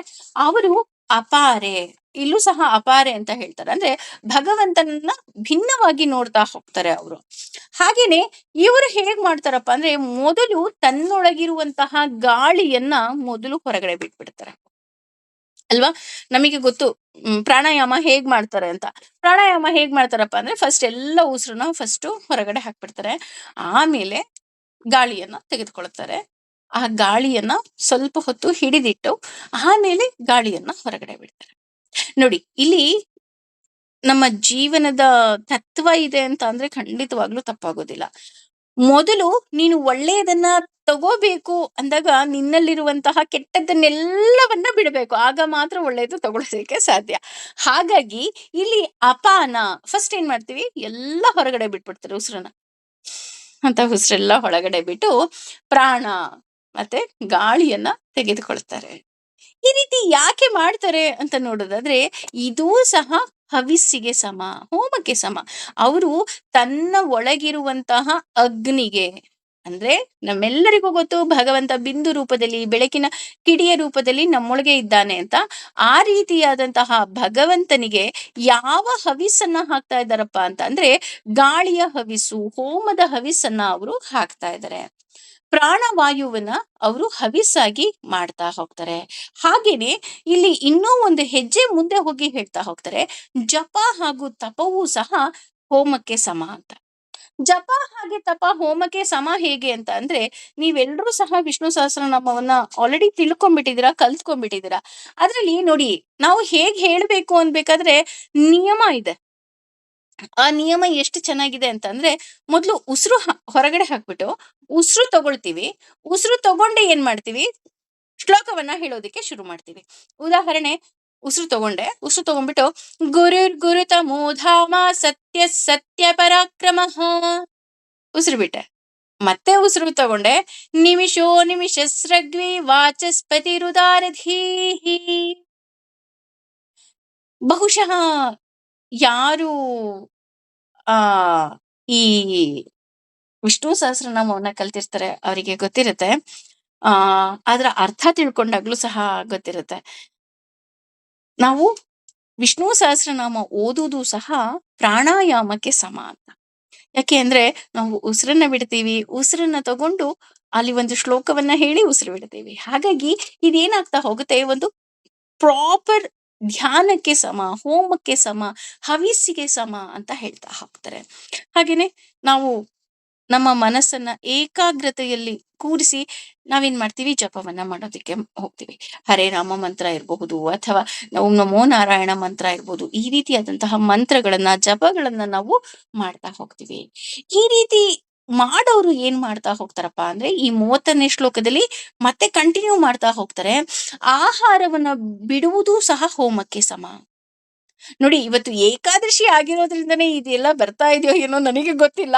ಅವರು ಅಪಾರೆ, ಇಲ್ಲೂ ಸಹ ಅಪಾರೆ ಅಂತ ಹೇಳ್ತಾರೆ. ಅಂದ್ರೆ ಭಗವಂತನನ್ನ ಭಿನ್ನವಾಗಿ ನೋಡ್ತಾ ಹೋಗ್ತಾರೆ ಅವರು. ಹಾಗೇನೆ ಇವರು ಹೇಗ್ ಮಾಡ್ತಾರಪ್ಪ ಅಂದ್ರೆ, ಮೊದಲು ತನ್ನೊಳಗಿರುವಂತಹ ಗಾಳಿಯನ್ನ ಮೊದಲು ಹೊರಗಡೆ ಬಿಟ್ಬಿಡ್ತಾರೆ ಅಲ್ವಾ. ನಮಗೆ ಗೊತ್ತು ಪ್ರಾಣಾಯಾಮ ಹೇಗ್ ಮಾಡ್ತಾರೆ ಅಂತ. ಪ್ರಾಣಾಯಾಮ ಹೇಗ್ ಮಾಡ್ತಾರಪ್ಪ ಅಂದ್ರೆ, ಫಸ್ಟ್ ಎಲ್ಲ ಉಸಿರನ್ನ ಫಸ್ಟ್ ಹೊರಗಡೆ ಹಾಕ್ಬಿಡ್ತಾರೆ. ಆಮೇಲೆ ಗಾಳಿಯನ್ನ ತೆಗೆದುಕೊಳ್ತಾರೆ. ಆ ಗಾಳಿಯನ್ನ ಸ್ವಲ್ಪ ಹೊತ್ತು ಹಿಡಿದಿಟ್ಟು ಆಮೇಲೆ ಗಾಳಿಯನ್ನ ಹೊರಗಡೆ ಬಿಡ್ತಾರೆ. ನೋಡಿ, ಇಲ್ಲಿ ನಮ್ಮ ಜೀವನದ ತತ್ವ ಇದೆ ಅಂತ ಅಂದ್ರೆ ಖಂಡಿತವಾಗ್ಲೂ ತಪ್ಪಾಗೋದಿಲ್ಲ. ಮೊದಲು ನೀನು ಒಳ್ಳೆಯದನ್ನ ತಗೋಬೇಕು ಅಂದಾಗ ನಿನ್ನಲ್ಲಿರುವಂತಹ ಕೆಟ್ಟದ್ದನ್ನೆಲ್ಲವನ್ನ ಬಿಡಬೇಕು. ಆಗ ಮಾತ್ರ ಒಳ್ಳೆಯದು ತಗೊಳ್ಳೋದಕ್ಕೆ ಸಾಧ್ಯ. ಹಾಗಾಗಿ ಇಲ್ಲಿ ಅಪಾನ ಫಸ್ಟ್ ಏನ್ ಮಾಡ್ತೀವಿ, ಎಲ್ಲ ಹೊರಗಡೆ ಬಿಟ್ಬಿಡ್ತಾರೆ ಉಸಿರನ್ನ. ಅಂತ ಉಸಿರೆಲ್ಲ ಹೊರಗಡೆ ಬಿಟ್ಟು ಪ್ರಾಣ ಮತ್ತೆ ಗಾಳಿಯನ್ನ ತೆಗೆದುಕೊಳ್ತಾರೆ. ಈ ರೀತಿ ಯಾಕೆ ಮಾಡ್ತಾರೆ ಅಂತ ನೋಡೋದಾದ್ರೆ, ಇದೂ ಸಹ ಹವಿಸ್ಸಿಗೆ ಸಮ, ಹೋಮಕ್ಕೆ ಸಮ. ಅವರು ತನ್ನ ಒಳಗಿರುವಂತಹ ಅಗ್ನಿಗೆ, ಅಂದ್ರೆ ನಮ್ಮೆಲ್ಲರಿಗೂ ಗೊತ್ತು ಭಗವಂತ ಬಿಂದು ರೂಪದಲ್ಲಿ, ಬೆಳಕಿನ ಕಿಡಿಯ ರೂಪದಲ್ಲಿ ನಮ್ಮೊಳಗೆ ಇದ್ದಾನೆ ಅಂತ. ಆ ರೀತಿಯಾದಂತಹ ಭಗವಂತನಿಗೆ ಯಾವ ಹವಿಸ್ಸನ್ನ ಹಾಕ್ತಾ ಇದ್ದಾರಪ್ಪ ಅಂತ ಅಂದ್ರೆ, ಗಾಳಿಯ ಹವಿಸ್ಸು, ಹೋಮದ ಹವಿಸ್ಸನ್ನ ಅವರು ಹಾಕ್ತಾ ಇದ್ದಾರೆ. ಪ್ರಾಣವಾಯುವನ್ನ ಅವರು ಹವಿಸ್ಸಾಗಿ ಮಾಡ್ತಾ ಹೋಗ್ತಾರೆ. ಹಾಗೇನೆ ಇಲ್ಲಿ ಇನ್ನೂ ಒಂದು ಹೆಜ್ಜೆ ಮುಂದೆ ಹೋಗಿ ಹೇಳ್ತಾ ಹೋಗ್ತಾರೆ, ಜಪ ಹಾಗೂ ತಪವೂ ಸಹ ಹೋಮಕ್ಕೆ ಸಮ ಅಂತ. ಜಪ ಹಾಗೆ ತಪ ಹೋಮಕ್ಕೆ ಸಮ ಹೇಗೆ ಅಂತ ಅಂದ್ರೆ, ನೀವೆಲ್ಲರೂ ಸಹ ವಿಷ್ಣು ಸಹಸ್ರನಾಮವನ್ನ ಆಲ್ರೆಡಿ ತಿಳ್ಕೊಂಡ್ಬಿಟ್ಟಿದ್ದೀರಾ, ಕಲ್ತ್ಕೊಂಡ್ಬಿಟ್ಟಿದ್ದೀರಾ. ಅದ್ರಲ್ಲಿ ನೋಡಿ, ನಾವು ಹೇಗ್ ಹೇಳ್ಬೇಕು ಅನ್ಬೇಕಾದ್ರೆ ನಿಯಮ ಇದೆ. ಆ ನಿಯಮ ಎಷ್ಟು ಚೆನ್ನಾಗಿದೆ ಅಂತ ಅಂದ್ರೆ, ಮೊದ್ಲು ಉಸಿರು ಹೊರಗಡೆ ಹಾಕ್ಬಿಟ್ಟು ಉಸಿರು ತಗೊಳ್ತೀವಿ. ಉಸಿರು ತಗೊಂಡೆ ಏನ್ ಮಾಡ್ತೀವಿ, ಶ್ಲೋಕವನ್ನ ಹೇಳೋದಿಕ್ಕೆ ಶುರು ಮಾಡ್ತೀವಿ. ಉದಾಹರಣೆ, ಉಸಿರು ತಗೊಂಡೆ, ಉಸಿರು ತಗೊಂಡ್ಬಿಟ್ಟು ಗುರುರ್ ಗುರುತಮೋ ಧಾಮ ಸತ್ಯ ಸತ್ಯ ಪರಾಕ್ರಮಃ, ಉಸಿರು ಬಿಟ್ಟೆ. ಮತ್ತೆ ಉಸಿರು ತಗೊಂಡೆ, ನಿಮಿಷೋ ನಿಮಿಷಸ್ರಗ್ವಿ ವಾಚಸ್ಪತಿರುದಾರಧೀಹಿ. ಬಹುಶಃ ಯಾರು ಆ ಈ ವಿಷ್ಣು ಸಹಸ್ರನಾಮವನ್ನ ಕಲ್ತಿರ್ತಾರೆ ಅವರಿಗೆ ಗೊತ್ತಿರುತ್ತೆ. ಅದರ ಅರ್ಥ ತಿಳ್ಕೊಂಡಾಗ್ಲೂ ಸಹ ಗೊತ್ತಿರುತ್ತೆ. ನಾವು ವಿಷ್ಣು ಸಹಸ್ರನಾಮ ಓದುವುದು ಸಹ ಪ್ರಾಣಾಯಾಮಕ್ಕೆ ಸಮ ಅಂತ. ಯಾಕೆ ಅಂದ್ರೆ, ನಾವು ಉಸಿರನ್ನ ಬಿಡ್ತೀವಿ, ಉಸಿರನ್ನ ತಗೊಂಡು ಅಲ್ಲಿ ಒಂದು ಶ್ಲೋಕವನ್ನ ಹೇಳಿ ಉಸಿರು ಬಿಡ್ತೀವಿ. ಹಾಗಾಗಿ ಇದೇನಾಗ್ತಾ ಹೋಗುತ್ತೆ, ಒಂದು ಪ್ರಾಪರ್ ಧ್ಯಾನಕ್ಕೆ ಸಮ, ಹೋಮಕ್ಕೆ ಸಮ, ಹವಿಸ್ಸಿಗೆ ಸಮ ಅಂತ ಹೇಳ್ತಾ ಹೋಗ್ತಾರೆ. ಹಾಗೇನೆ ನಾವು ನಮ್ಮ ಮನಸ್ಸನ್ನ ಏಕಾಗ್ರತೆಯಲ್ಲಿ ಕೂರಿಸಿ ನಾವೇನ್ ಮಾಡ್ತೀವಿ, ಜಪವನ್ನ ಮಾಡೋದಕ್ಕೆ ಹೋಗ್ತೀವಿ. ಹರೇ ರಾಮ ಮಂತ್ರ ಇರಬಹುದು, ಅಥವಾ ಓಂ ನಮೋ ನಾರಾಯಣ ಮಂತ್ರ ಇರ್ಬೋದು. ಈ ರೀತಿಯಾದಂತಹ ಮಂತ್ರಗಳನ್ನ, ಜಪಗಳನ್ನ ನಾವು ಮಾಡ್ತಾ ಹೋಗ್ತೀವಿ. ಈ ರೀತಿ ಮಾಡೋರು ಏನ್ ಮಾಡ್ತಾ ಹೋಗ್ತಾರಪ್ಪ ಅಂದ್ರೆ, ಈ 30ನೇ ಶ್ಲೋಕದಲ್ಲಿ ಮತ್ತೆ ಕಂಟಿನ್ಯೂ ಮಾಡ್ತಾ ಹೋಗ್ತಾರೆ, ಆಹಾರವನ್ನ ಬಿಡುವುದು ಸಹ ಹೋಮಕ್ಕೆ ಸಮ. ನೋಡಿ, ಇವತ್ತು ಏಕಾದಶಿ ಆಗಿರೋದ್ರಿಂದನೇ ಇದೆಲ್ಲ ಬರ್ತಾ ಇದೆಯೋ ಏನೋ ನನಗೆ ಗೊತ್ತಿಲ್ಲ.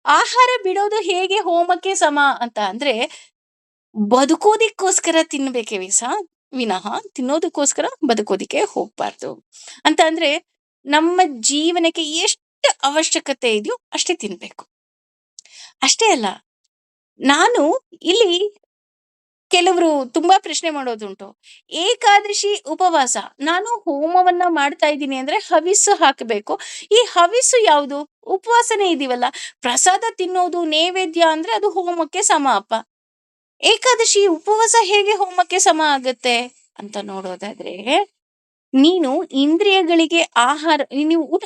ಆಹಾರ ಬಿಡೋದು ಹೇಗೆ ಹೋಮಕ್ಕೆ ಸಮ ಅಂತ ಅಂದ್ರೆ, ಬದುಕೋದಿಕ್ಕೋಸ್ಕರ ತಿನ್ಬೇಕೇ ವಿನಃ ತಿನ್ನೋದಕ್ಕೋಸ್ಕರ ಬದುಕೋದಿಕ್ಕೆ ಹೋಗ್ಬಾರ್ದು ಅಂತ. ಅಂದ್ರೆ ನಮ್ಮ ಜೀವನಕ್ಕೆ ಎಷ್ಟು ಅವಶ್ಯಕತೆ ಇದೆಯೋ ಅಷ್ಟೇ ತಿನ್ಬೇಕು. ಅಷ್ಟೇ ಅಲ್ಲ, ನಾನು ಇಲ್ಲಿ ಕೆಲವರು ತುಂಬಾ ಪ್ರಶ್ನೆ ಮಾಡೋದುಂಟು, ಏಕಾದಶಿ ಉಪವಾಸ, ನಾನು ಹೋಮವನ್ನ ಮಾಡ್ತಾ ಇದ್ದೀನಿ ಅಂದ್ರೆ ಹವಿಸ್ಸು ಹಾಕಬೇಕು. ಈ ಹವಿಸ್ಸು ಯಾವುದು, ಉಪವಾಸನೇ ಇದೀವಲ್ಲ, ಪ್ರಸಾದ ತಿನ್ನೋದು ನೈವೇದ್ಯ ಅಂದ್ರೆ ಅದು ಹೋಮಕ್ಕೆ ಸಮ ಅಪ್ಪ. ಏಕಾದಶಿ ಉಪವಾಸ ಹೇಗೆ ಹೋಮಕ್ಕೆ ಸಮ ಆಗತ್ತೆ ಅಂತ ನೋಡೋದಾದ್ರೆ, ನೀನು ಇಂದ್ರಿಯಗಳಿಗೆ ಆಹಾರ, ನೀವು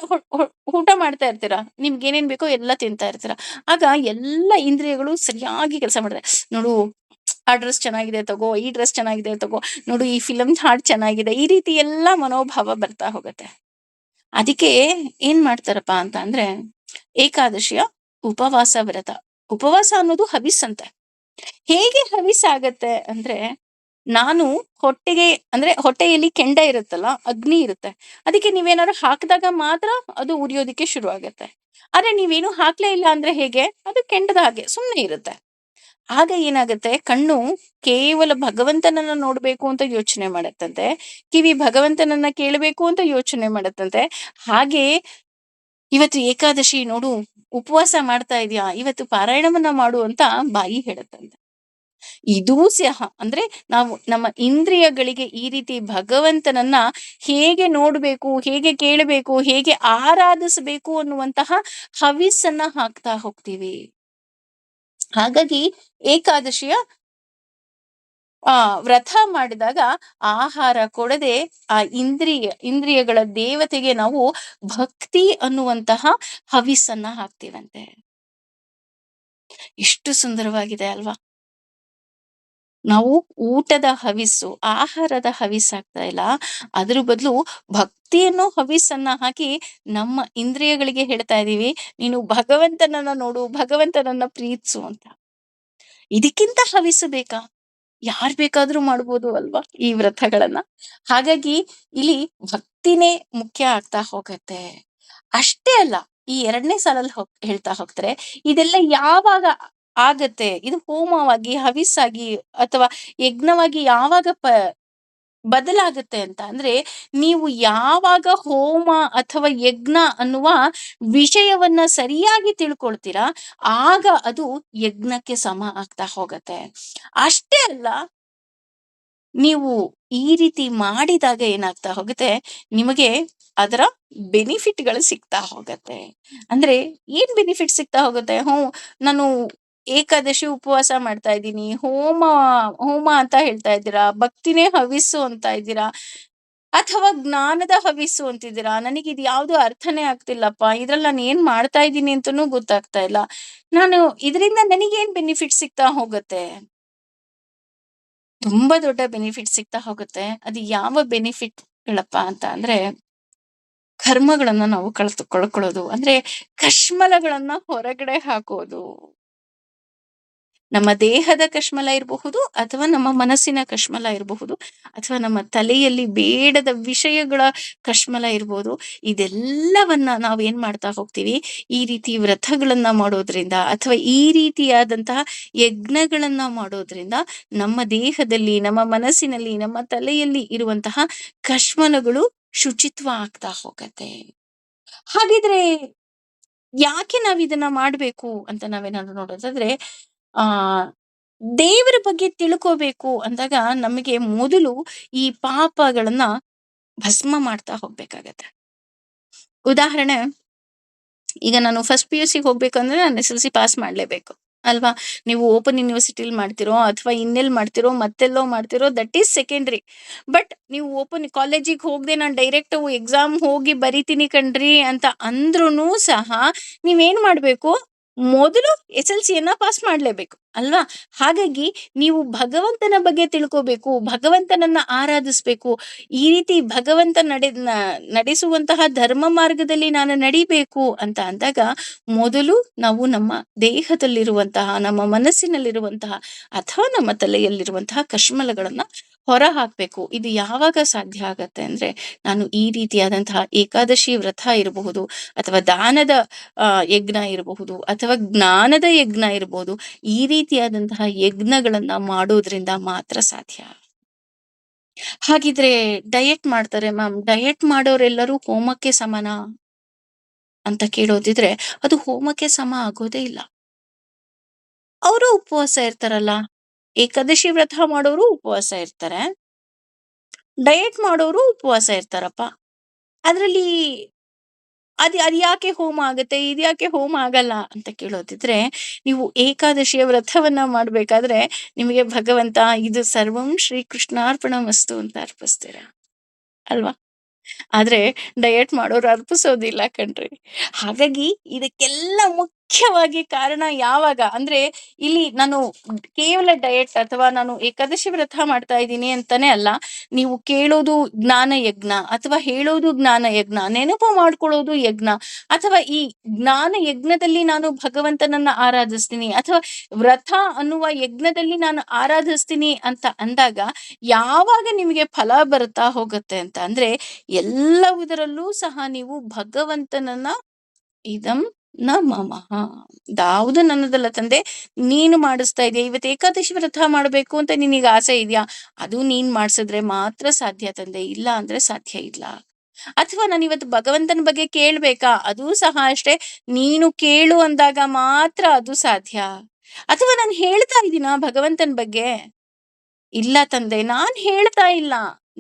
ಊಟ ಮಾಡ್ತಾ ಇರ್ತೀರಾ, ನಿಮ್ಗೆ ಏನೇನ್ ಬೇಕೋ ಎಲ್ಲ ತಿಂತಾ ಇರ್ತೀರಾ. ಆಗ ಎಲ್ಲ ಇಂದ್ರಿಯಗಳು ಸರಿಯಾಗಿ ಕೆಲಸ ಮಾಡ್ತಾರೆ. ನೋಡು, ಆ ಡ್ರೆಸ್ ಚೆನ್ನಾಗಿದೆ ತಗೋ, ಈ ಡ್ರೆಸ್ ಚೆನ್ನಾಗಿದೆ ತಗೋ, ನೋಡು ಈ ಫಿಲಮ್ ಹಾಡ್ ಚೆನ್ನಾಗಿದೆ, ಈ ರೀತಿ ಎಲ್ಲ ಮನೋಭಾವ ಬರ್ತಾ ಹೋಗುತ್ತೆ. ಅದಕ್ಕೆ ಏನ್ ಮಾಡ್ತಾರಪ್ಪ ಅಂತ ಅಂದ್ರೆ, ಏಕಾದಶಿಯ ಉಪವಾಸ ವ್ರತ, ಉಪವಾಸ ಅನ್ನೋದು ಹವಿಸ್ಸಂತೆ. ಹೇಗೆ ಹವಿಸ್ಸಾಗತ್ತೆ ಅಂದ್ರೆ, ನಾನು ಹೊಟ್ಟೆಗೆ ಅಂದ್ರೆ ಹೊಟ್ಟೆಯಲ್ಲಿ ಕೆಂಡ ಇರುತ್ತಲ್ಲ, ಅಗ್ನಿ ಇರುತ್ತೆ, ಅದಕ್ಕೆ ನೀವೇನಾದ್ರು ಹಾಕಿದಾಗ ಮಾತ್ರ ಅದು ಉರಿಯೋದಿಕ್ಕೆ ಶುರು ಆಗತ್ತೆ. ಆದ್ರೆ ನೀವೇನು ಹಾಕ್ಲೇ ಇಲ್ಲ ಅಂದ್ರೆ ಹೇಗೆ, ಅದು ಕೆಂಡದ ಹಾಗೆ ಸುಮ್ಮನೆ ಇರುತ್ತೆ. ಆಗ ಏನಾಗುತ್ತೆ, ಕಣ್ಣು ಕೇವಲ ಭಗವಂತನನ್ನ ನೋಡ್ಬೇಕು ಅಂತ ಯೋಚನೆ ಮಾಡತ್ತಂತೆ, ಕಿವಿ ಭಗವಂತನನ್ನ ಕೇಳಬೇಕು ಅಂತ ಯೋಚನೆ ಮಾಡತ್ತಂತೆ. ಹಾಗೆ ಇವತ್ತು ಏಕಾದಶಿ ನೋಡು, ಉಪವಾಸ ಮಾಡ್ತಾ ಇದೀಯಾ, ಇವತ್ತು ಪಾರಾಯಣವನ್ನ ಮಾಡು ಅಂತ ಬಾಯಿ ಹೇಳತ್ತಂತೆ. ಇದೂ ಸಹ ಅಂದ್ರೆ ನಾವು ನಮ್ಮ ಇಂದ್ರಿಯಗಳಿಗೆ ಈ ರೀತಿ ಭಗವಂತನನ್ನ ಹೇಗೆ ನೋಡ್ಬೇಕು, ಹೇಗೆ ಕೇಳಬೇಕು, ಹೇಗೆ ಆರಾಧಿಸಬೇಕು ಅನ್ನುವಂತಹ ಹವಿಸ್ಸನ್ನ ಹಾಕ್ತಾ ಹೋಗ್ತೀವಿ. ಹಾಗಾಗಿ ಏಕಾದಶಿಯ ವ್ರತ ಮಾಡಿದಾಗ ಆಹಾರ ಕೊಡದೆ ಆ ಇಂದ್ರಿಯಗಳ ದೇವತೆಗೆ ನಾವು ಭಕ್ತಿ ಅನ್ನುವಂತಹ ಹವಿಸ್ಸನ್ನ ಹಾಕ್ತೀವಂತೆ. ಎಷ್ಟು ಸುಂದರವಾಗಿದೆ ಅಲ್ವಾ? ನಾವು ಊಟದ ಹವಿಸ್ಸು, ಆಹಾರದ ಹವಿಸ್ಸಾಗ್ತಾ ಇಲ್ಲ, ಅದ್ರ ಬದಲು ಭಕ್ತಿಯನ್ನು ಹವಿಸ್ಸನ್ನ ಹಾಕಿ ನಮ್ಮ ಇಂದ್ರಿಯಗಳಿಗೆ ಹೇಳ್ತಾ ಇದೀವಿ, ನೀನು ಭಗವಂತನನ್ನ ನೋಡು, ಭಗವಂತನನ್ನ ಪ್ರೀತಿಸು ಅಂತ. ಇದಕ್ಕಿಂತ ಹವಿಸ್ಸು ಬೇಕಾ? ಯಾರ್ ಬೇಕಾದ್ರೂ ಮಾಡ್ಬೋದು ಅಲ್ವಾ ಈ ವ್ರತಗಳನ್ನ? ಹಾಗಾಗಿ ಇಲ್ಲಿ ಭಕ್ತಿನೇ ಮುಖ್ಯ ಆಗ್ತಾ ಹೋಗತ್ತೆ. ಅಷ್ಟೇ ಅಲ್ಲ, ಈ 2ನೇ ಸಾಲಲ್ಲಿ ಹೇಳ್ತಾ ಹೋಗ್ತಾರೆ, ಇದೆಲ್ಲ ಯಾವಾಗ ಆಗತ್ತೆ, ಇದು ಹೋಮವಾಗಿ, ಹವಿಸ್ಸಾಗಿ ಅಥವಾ ಯಜ್ಞವಾಗಿ ಯಾವಾಗ ಬದಲಾಗತ್ತೆ ಅಂತ ಅಂದ್ರೆ, ನೀವು ಯಾವಾಗ ಹೋಮ ಅಥವಾ ಯಜ್ಞ ಅನ್ನುವ ವಿಷಯವನ್ನ ಸರಿಯಾಗಿ ತಿಳ್ಕೊಳ್ತೀರಾ, ಆಗ ಅದು ಯಜ್ಞಕ್ಕೆ ಸಮ ಆಗ್ತಾ ಹೋಗತ್ತೆ. ಅಷ್ಟೇ ಅಲ್ಲ, ನೀವು ಈ ರೀತಿ ಮಾಡಿದಾಗ ಏನಾಗ್ತಾ ಹೋಗುತ್ತೆ, ನಿಮಗೆ ಅದರ ಬೆನಿಫಿಟ್ಗಳು ಸಿಗ್ತಾ ಹೋಗತ್ತೆ. ಅಂದ್ರೆ ಏನ್ ಬೆನಿಫಿಟ್ ಸಿಗ್ತಾ ಹೋಗುತ್ತೆ? ನಾನು ಏಕಾದಶಿ ಉಪವಾಸ ಮಾಡ್ತಾ ಇದ್ದೀನಿ, ಹೋಮ ಹೋಮ ಅಂತ ಹೇಳ್ತಾ ಇದ್ದೀರಾ, ಭಕ್ತಿನೇ ಹವಿಸ್ಸು ಅಂತ ಇದ್ದೀರಾ, ಅಥವಾ ಜ್ಞಾನದ ಹವಿಸ್ಸು ಅಂತಿದ್ದೀರಾ. ನನಗೆ ಇದು ಯಾವ್ದು ಅರ್ಥನೇ ಆಗ್ತಿಲ್ಲಪ್ಪ, ಇದ್ರಲ್ಲಿ ನಾನು ಏನ್ ಮಾಡ್ತಾ ಇದ್ದೀನಿ ಅಂತನೂ ಗೊತ್ತಾಗ್ತಾ ಇಲ್ಲ, ನಾನು ಇದರಿಂದ ನನಗೇನ್ ಬೆನಿಫಿಟ್ ಸಿಗ್ತಾ ಹೋಗುತ್ತೆ? ತುಂಬಾ ದೊಡ್ಡ ಬೆನಿಫಿಟ್ ಸಿಗ್ತಾ ಹೋಗುತ್ತೆ. ಅದು ಯಾವ ಬೆನಿಫಿಟ್‌ಗಳಪ್ಪ ಅಂತ ಅಂದ್ರೆ, ಕರ್ಮಗಳನ್ನ ನಾವು ಕಳ್ಕೊಳ್ಳೋದು. ಅಂದ್ರೆ ಕಶ್ಮಲಗಳನ್ನ ಹೊರಗಡೆ ಹಾಕೋದು. ನಮ್ಮ ದೇಹದ ಕಶ್ಮಲ ಇರಬಹುದು, ಅಥವಾ ನಮ್ಮ ಮನಸ್ಸಿನ ಕಶ್ಮಲ ಇರಬಹುದು, ಅಥವಾ ನಮ್ಮ ತಲೆಯಲ್ಲಿ ಬೇಡದ ವಿಷಯಗಳ ಕಶ್ಮಲ ಇರ್ಬೋದು. ಇದೆಲ್ಲವನ್ನ ನಾವು ಏನ್ ಮಾಡ್ತಾ ಹೋಗ್ತೀವಿ, ಈ ರೀತಿ ವ್ರತಗಳನ್ನ ಮಾಡೋದ್ರಿಂದ ಅಥವಾ ಈ ರೀತಿಯಾದಂತಹ ಯಜ್ಞಗಳನ್ನ ಮಾಡೋದ್ರಿಂದ ನಮ್ಮ ದೇಹದಲ್ಲಿ, ನಮ್ಮ ಮನಸ್ಸಿನಲ್ಲಿ, ನಮ್ಮ ತಲೆಯಲ್ಲಿ ಇರುವಂತಹ ಕಶ್ಮಲಗಳು ಶುಚಿತ್ವ ಆಗ್ತಾ ಹೋಗತ್ತೆ. ಹಾಗಿದ್ರೆ ಯಾಕೆ ನಾವ್ ಇದನ್ನ ಮಾಡ್ಬೇಕು ಅಂತ ನಾವೇನಾದ್ರು ನೋಡೋದಾದ್ರೆ, ಆ ದೇವರ ಬಗ್ಗೆ ತಿಳ್ಕೋಬೇಕು ಅಂದಾಗ ನಮಗೆ ಮೊದಲು ಈ ಪಾಪಗಳನ್ನ ಭಸ್ಮ ಮಾಡ್ತಾ ಹೋಗ್ಬೇಕಾಗತ್ತೆ. ಉದಾಹರಣೆ, ಈಗ ನಾನು ಫಸ್ಟ್ PUC ಹೋಗ್ಬೇಕಂದ್ರೆ ನಾನು SSLC ಪಾಸ್ ಮಾಡ್ಲೇಬೇಕು ಅಲ್ವಾ? ನೀವು ಓಪನ್ ಯೂನಿವರ್ಸಿಟಿಲಿ ಮಾಡ್ತಿರೋ ಅಥವಾ ಇನ್ನೆಲ್ಲಿ ಮಾಡ್ತಿರೋ, ಮತ್ತೆಲ್ಲೋ ಮಾಡ್ತಿರೋ, ದಟ್ ಈಸ್ ಸೆಕೆಂಡ್ರಿ. ಬಟ್ ನೀವು ಓಪನ್ ಕಾಲೇಜಿಗೆ ಹೋಗದೆ ನಾನು ಡೈರೆಕ್ಟ್ ಎಕ್ಸಾಮ್ ಹೋಗಿ ಬರಿತೀನಿ ಕಣ್ರಿ ಅಂತ ಅಂದ್ರೂ ಸಹ ನೀವೇನ್ ಮಾಡ್ಬೇಕು, ಮೊದಲು SLCಯನ್ನ ಪಾಸ್ ಮಾಡ್ಲೇಬೇಕು ಅಲ್ವಾ? ಹಾಗಾಗಿ ನೀವು ಭಗವಂತನ ಬಗ್ಗೆ ತಿಳ್ಕೋಬೇಕು, ಭಗವಂತನನ್ನ ಆರಾಧಿಸ್ಬೇಕು. ಈ ರೀತಿ ಭಗವಂತ ನಡೆಸುವಂತಹ ಧರ್ಮ ಮಾರ್ಗದಲ್ಲಿ ನಾನು ನಡಿಬೇಕು ಅಂತ ಅಂದಾಗ, ಮೊದಲು ನಾವು ನಮ್ಮ ದೇಹದಲ್ಲಿರುವಂತಹ, ನಮ್ಮ ಮನಸ್ಸಿನಲ್ಲಿರುವಂತಹ ಅಥವಾ ನಮ್ಮ ತಲೆಯಲ್ಲಿರುವಂತಹ ಕಶ್ಮಲಗಳನ್ನ ಹೊರ ಹಾಕ್ಬೇಕು. ಇದು ಯಾವಾಗ ಸಾಧ್ಯ ಆಗತ್ತೆ ಅಂದ್ರೆ, ನಾನು ಈ ರೀತಿಯಾದಂತಹ ಏಕಾದಶಿ ವ್ರತ ಇರಬಹುದು, ಅಥವಾ ದಾನದ ಯಜ್ಞ ಇರಬಹುದು, ಅಥವಾ ಜ್ಞಾನದ ಯಜ್ಞ ಇರಬಹುದು, ಈ ರೀತಿಯಾದಂತಹ ಯಜ್ಞಗಳನ್ನ ಮಾಡೋದ್ರಿಂದ ಮಾತ್ರ ಸಾಧ್ಯ. ಹಾಗಿದ್ರೆ ಡಯಟ್ ಮಾಡ್ತಾರೆ ಮ್ಯಾಮ್, ಡಯಟ್ ಮಾಡೋರೆಲ್ಲರೂ ಹೋಮಕ್ಕೆ ಸಮನ ಅಂತ ಕೇಳೋದಿದ್ರೆ, ಅದು ಹೋಮಕ್ಕೆ ಸಮ ಆಗೋದೇ ಇಲ್ಲ. ಅವರು ಉಪವಾಸ ಇರ್ತಾರಲ್ಲ, ಏಕಾದಶಿ ವ್ರತ ಮಾಡೋರು ಉಪವಾಸ ಇರ್ತಾರೆ, ಡಯಟ್ ಮಾಡೋರು ಉಪವಾಸ ಇರ್ತಾರಪ್ಪ. ಅದ್ರಲ್ಲಿ ಅದ್ಯಾಕೆ ಹೋಮ ಆಗತ್ತೆ, ಇದ್ಯಾಕೆ ಹೋಮ ಆಗಲ್ಲ ಅಂತ ಕೇಳೋದಿದ್ರೆ, ನೀವು ಏಕಾದಶಿಯ ವ್ರತವನ್ನ ಮಾಡ್ಬೇಕಾದ್ರೆ ನಿಮಗೆ ಭಗವಂತ ಇದು ಸರ್ವಂ ಶ್ರೀಕೃಷ್ಣಾರ್ಪಣಮಸ್ತು ಅಂತ ಅರ್ಪಿಸ್ತೀರ ಅಲ್ವಾ? ಆದ್ರೆ ಡಯಟ್ ಮಾಡೋರು ಅರ್ಪಿಸೋದಿಲ್ಲ ಕಣ್ರಿ. ಹಾಗಾಗಿ ಇದಕ್ಕೆಲ್ಲ ಮುಖ್ಯವಾಗಿ ಕಾರಣ ಯಾವಾಗ ಅಂದ್ರೆ, ಇಲ್ಲಿ ನಾನು ಕೇವಲ ಡಯಟ್ ಅಥವಾ ನಾನು ಏಕಾದಶಿ ವ್ರತ ಮಾಡ್ತಾ ಇದ್ದೀನಿ ಅಂತಾನೆ ಅಲ್ಲ, ನೀವು ಕೇಳೋದು ಜ್ಞಾನ ಯಜ್ಞ ಅಥವಾ ಹೇಳೋದು ಜ್ಞಾನ ಯಜ್ಞ, ನೆನಪು ಮಾಡ್ಕೊಳ್ಳೋದು ಯಜ್ಞ, ಅಥವಾ ಈ ಜ್ಞಾನ ಯಜ್ಞದಲ್ಲಿ ನಾನು ಭಗವಂತನನ್ನ ಆರಾಧಿಸ್ತೀನಿ, ಅಥವಾ ವ್ರತ ಅನ್ನುವ ಯಜ್ಞದಲ್ಲಿ ನಾನು ಆರಾಧಿಸ್ತೀನಿ ಅಂತ ಅಂದಾಗ ಯಾವಾಗ ನಿಮಗೆ ಫಲ ಬರ್ತಾ ಹೋಗುತ್ತೆ ಅಂತ ಅಂದ್ರೆ, ಎಲ್ಲವುದರಲ್ಲೂ ಸಹ ನೀವು ಭಗವಂತನನ್ನ ಇದಂ ನ ಮಮಃ. ಯಾವುದು ನನ್ನದಲ್ಲ ತಂದೆ, ನೀನು ಮಾಡಿಸ್ತಾ ಇದೆಯಾ. ಇವತ್ತು ಏಕಾದಶಿ ವ್ರತ ಮಾಡಬೇಕು ಅಂತ ನಿನಗೆ ಆಸೆ ಇದೆಯಾ, ಅದು ನೀನ್ ಮಾಡಿಸಿದ್ರೆ ಮಾತ್ರ ಸಾಧ್ಯ ತಂದೆ, ಇಲ್ಲ ಅಂದ್ರೆ ಸಾಧ್ಯ ಇಲ್ಲ. ಅಥವಾ ನಾನು ಇವತ್ತು ಭಗವಂತನ ಬಗ್ಗೆ ಕೇಳ್ಬೇಕಾ, ಅದೂ ಸಹ ಅಷ್ಟೇ, ನೀನು ಕೇಳು ಅಂದಾಗ ಮಾತ್ರ ಅದು ಸಾಧ್ಯ. ಅಥವಾ ನಾನು ಹೇಳ್ತಾ ಇದ್ದೀನಾ ಭಗವಂತನ ಬಗ್ಗೆ, ಇಲ್ಲ ತಂದೆ ನಾನ್ ಹೇಳ್ತಾ ಇಲ್ಲ,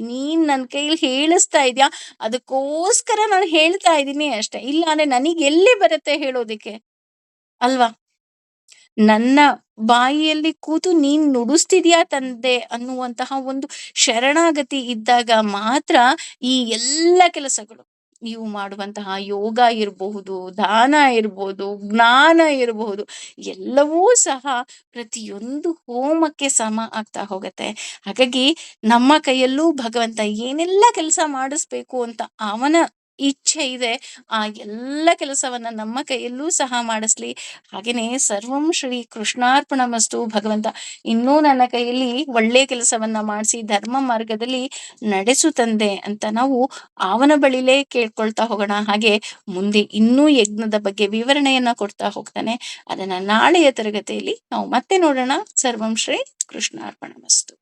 ನೀನ್ ನನ್ ಕೈಲಿ ಹೇಳಿಸ್ತಾ ಇದ್ಯಾ, ಅದಕ್ಕೋಸ್ಕರ ನಾನು ಹೇಳ್ತಾ ಇದ್ದೀನಿ ಅಷ್ಟೇ. ಇಲ್ಲ ಅಂದ್ರೆ ನನಗೆ ಎಲ್ಲಿ ಬರುತ್ತೆ ಹೇಳೋದಿಕ್ಕೆ, ಅಲ್ವಾ? ನನ್ನ ಬಾಯಿಯಲ್ಲಿ ಕೂತು ನೀನ್ ನುಡಿಸ್ತಿದ್ಯಾ ತಂದೆ ಅನ್ನುವಂತಹ ಒಂದು ಶರಣಾಗತಿ ಇದ್ದಾಗ ಮಾತ್ರ ಈ ಎಲ್ಲ ಕೆಲಸಗಳು, ನೀವು ಮಾಡುವಂತಹ ಯೋಗ ಇರಬಹುದು, ದಾನ ಇರಬಹುದು, ಜ್ಞಾನ ಇರಬಹುದು, ಎಲ್ಲವೂ ಸಹ ಪ್ರತಿಯೊಂದು ಹೋಮಕ್ಕೆ ಸಮ ಆಗ್ತಾ ಹೋಗುತ್ತೆ. ಹಾಗಾಗಿ ನಮ್ಮ ಕೈಯಲ್ಲೂ ಭಗವಂತ ಏನೆಲ್ಲ ಕೆಲಸ ಮಾಡಿಸ್ಬೇಕು ಅಂತ ಅವನ ಇಚ್ಛೆ ಇದೆ, ಆ ಎಲ್ಲ ಕೆಲಸವನ್ನ ನಮ್ಮ ಕೈಯಲ್ಲೂ ಸಹ ಮಾಡಿಸ್ಲಿ. ಹಾಗೇನೆ ಸರ್ವಂ ಶ್ರೀ ಕೃಷ್ಣಾರ್ಪಣಮಸ್ತು. ಭಗವಂತ ಇನ್ನೂ ನನ್ನ ಕೈಯಲ್ಲಿ ಒಳ್ಳೆ ಕೆಲಸವನ್ನ ಮಾಡಿಸಿ ಧರ್ಮ ಮಾರ್ಗದಲ್ಲಿ ನಡೆಸು ತಂದೆ ಅಂತ ನಾವು ಅವನ ಬಳಿಲೇ ಕೇಳ್ಕೊಳ್ತಾ ಹೋಗೋಣ. ಹಾಗೆ ಮುಂದೆ ಇನ್ನೂ ಯಜ್ಞದ ಬಗ್ಗೆ ವಿವರಣೆಯನ್ನ ಕೊಡ್ತಾ ಹೋಗ್ತಾನೆ. ಅದನ್ನ ನಾಳೆಯ ತರಗತಿಯಲ್ಲಿ ನಾವು ಮತ್ತೆ ನೋಡೋಣ. ಸರ್ವಂ ಶ್ರೀ ಕೃಷ್ಣಾರ್ಪಣಮಸ್ತು.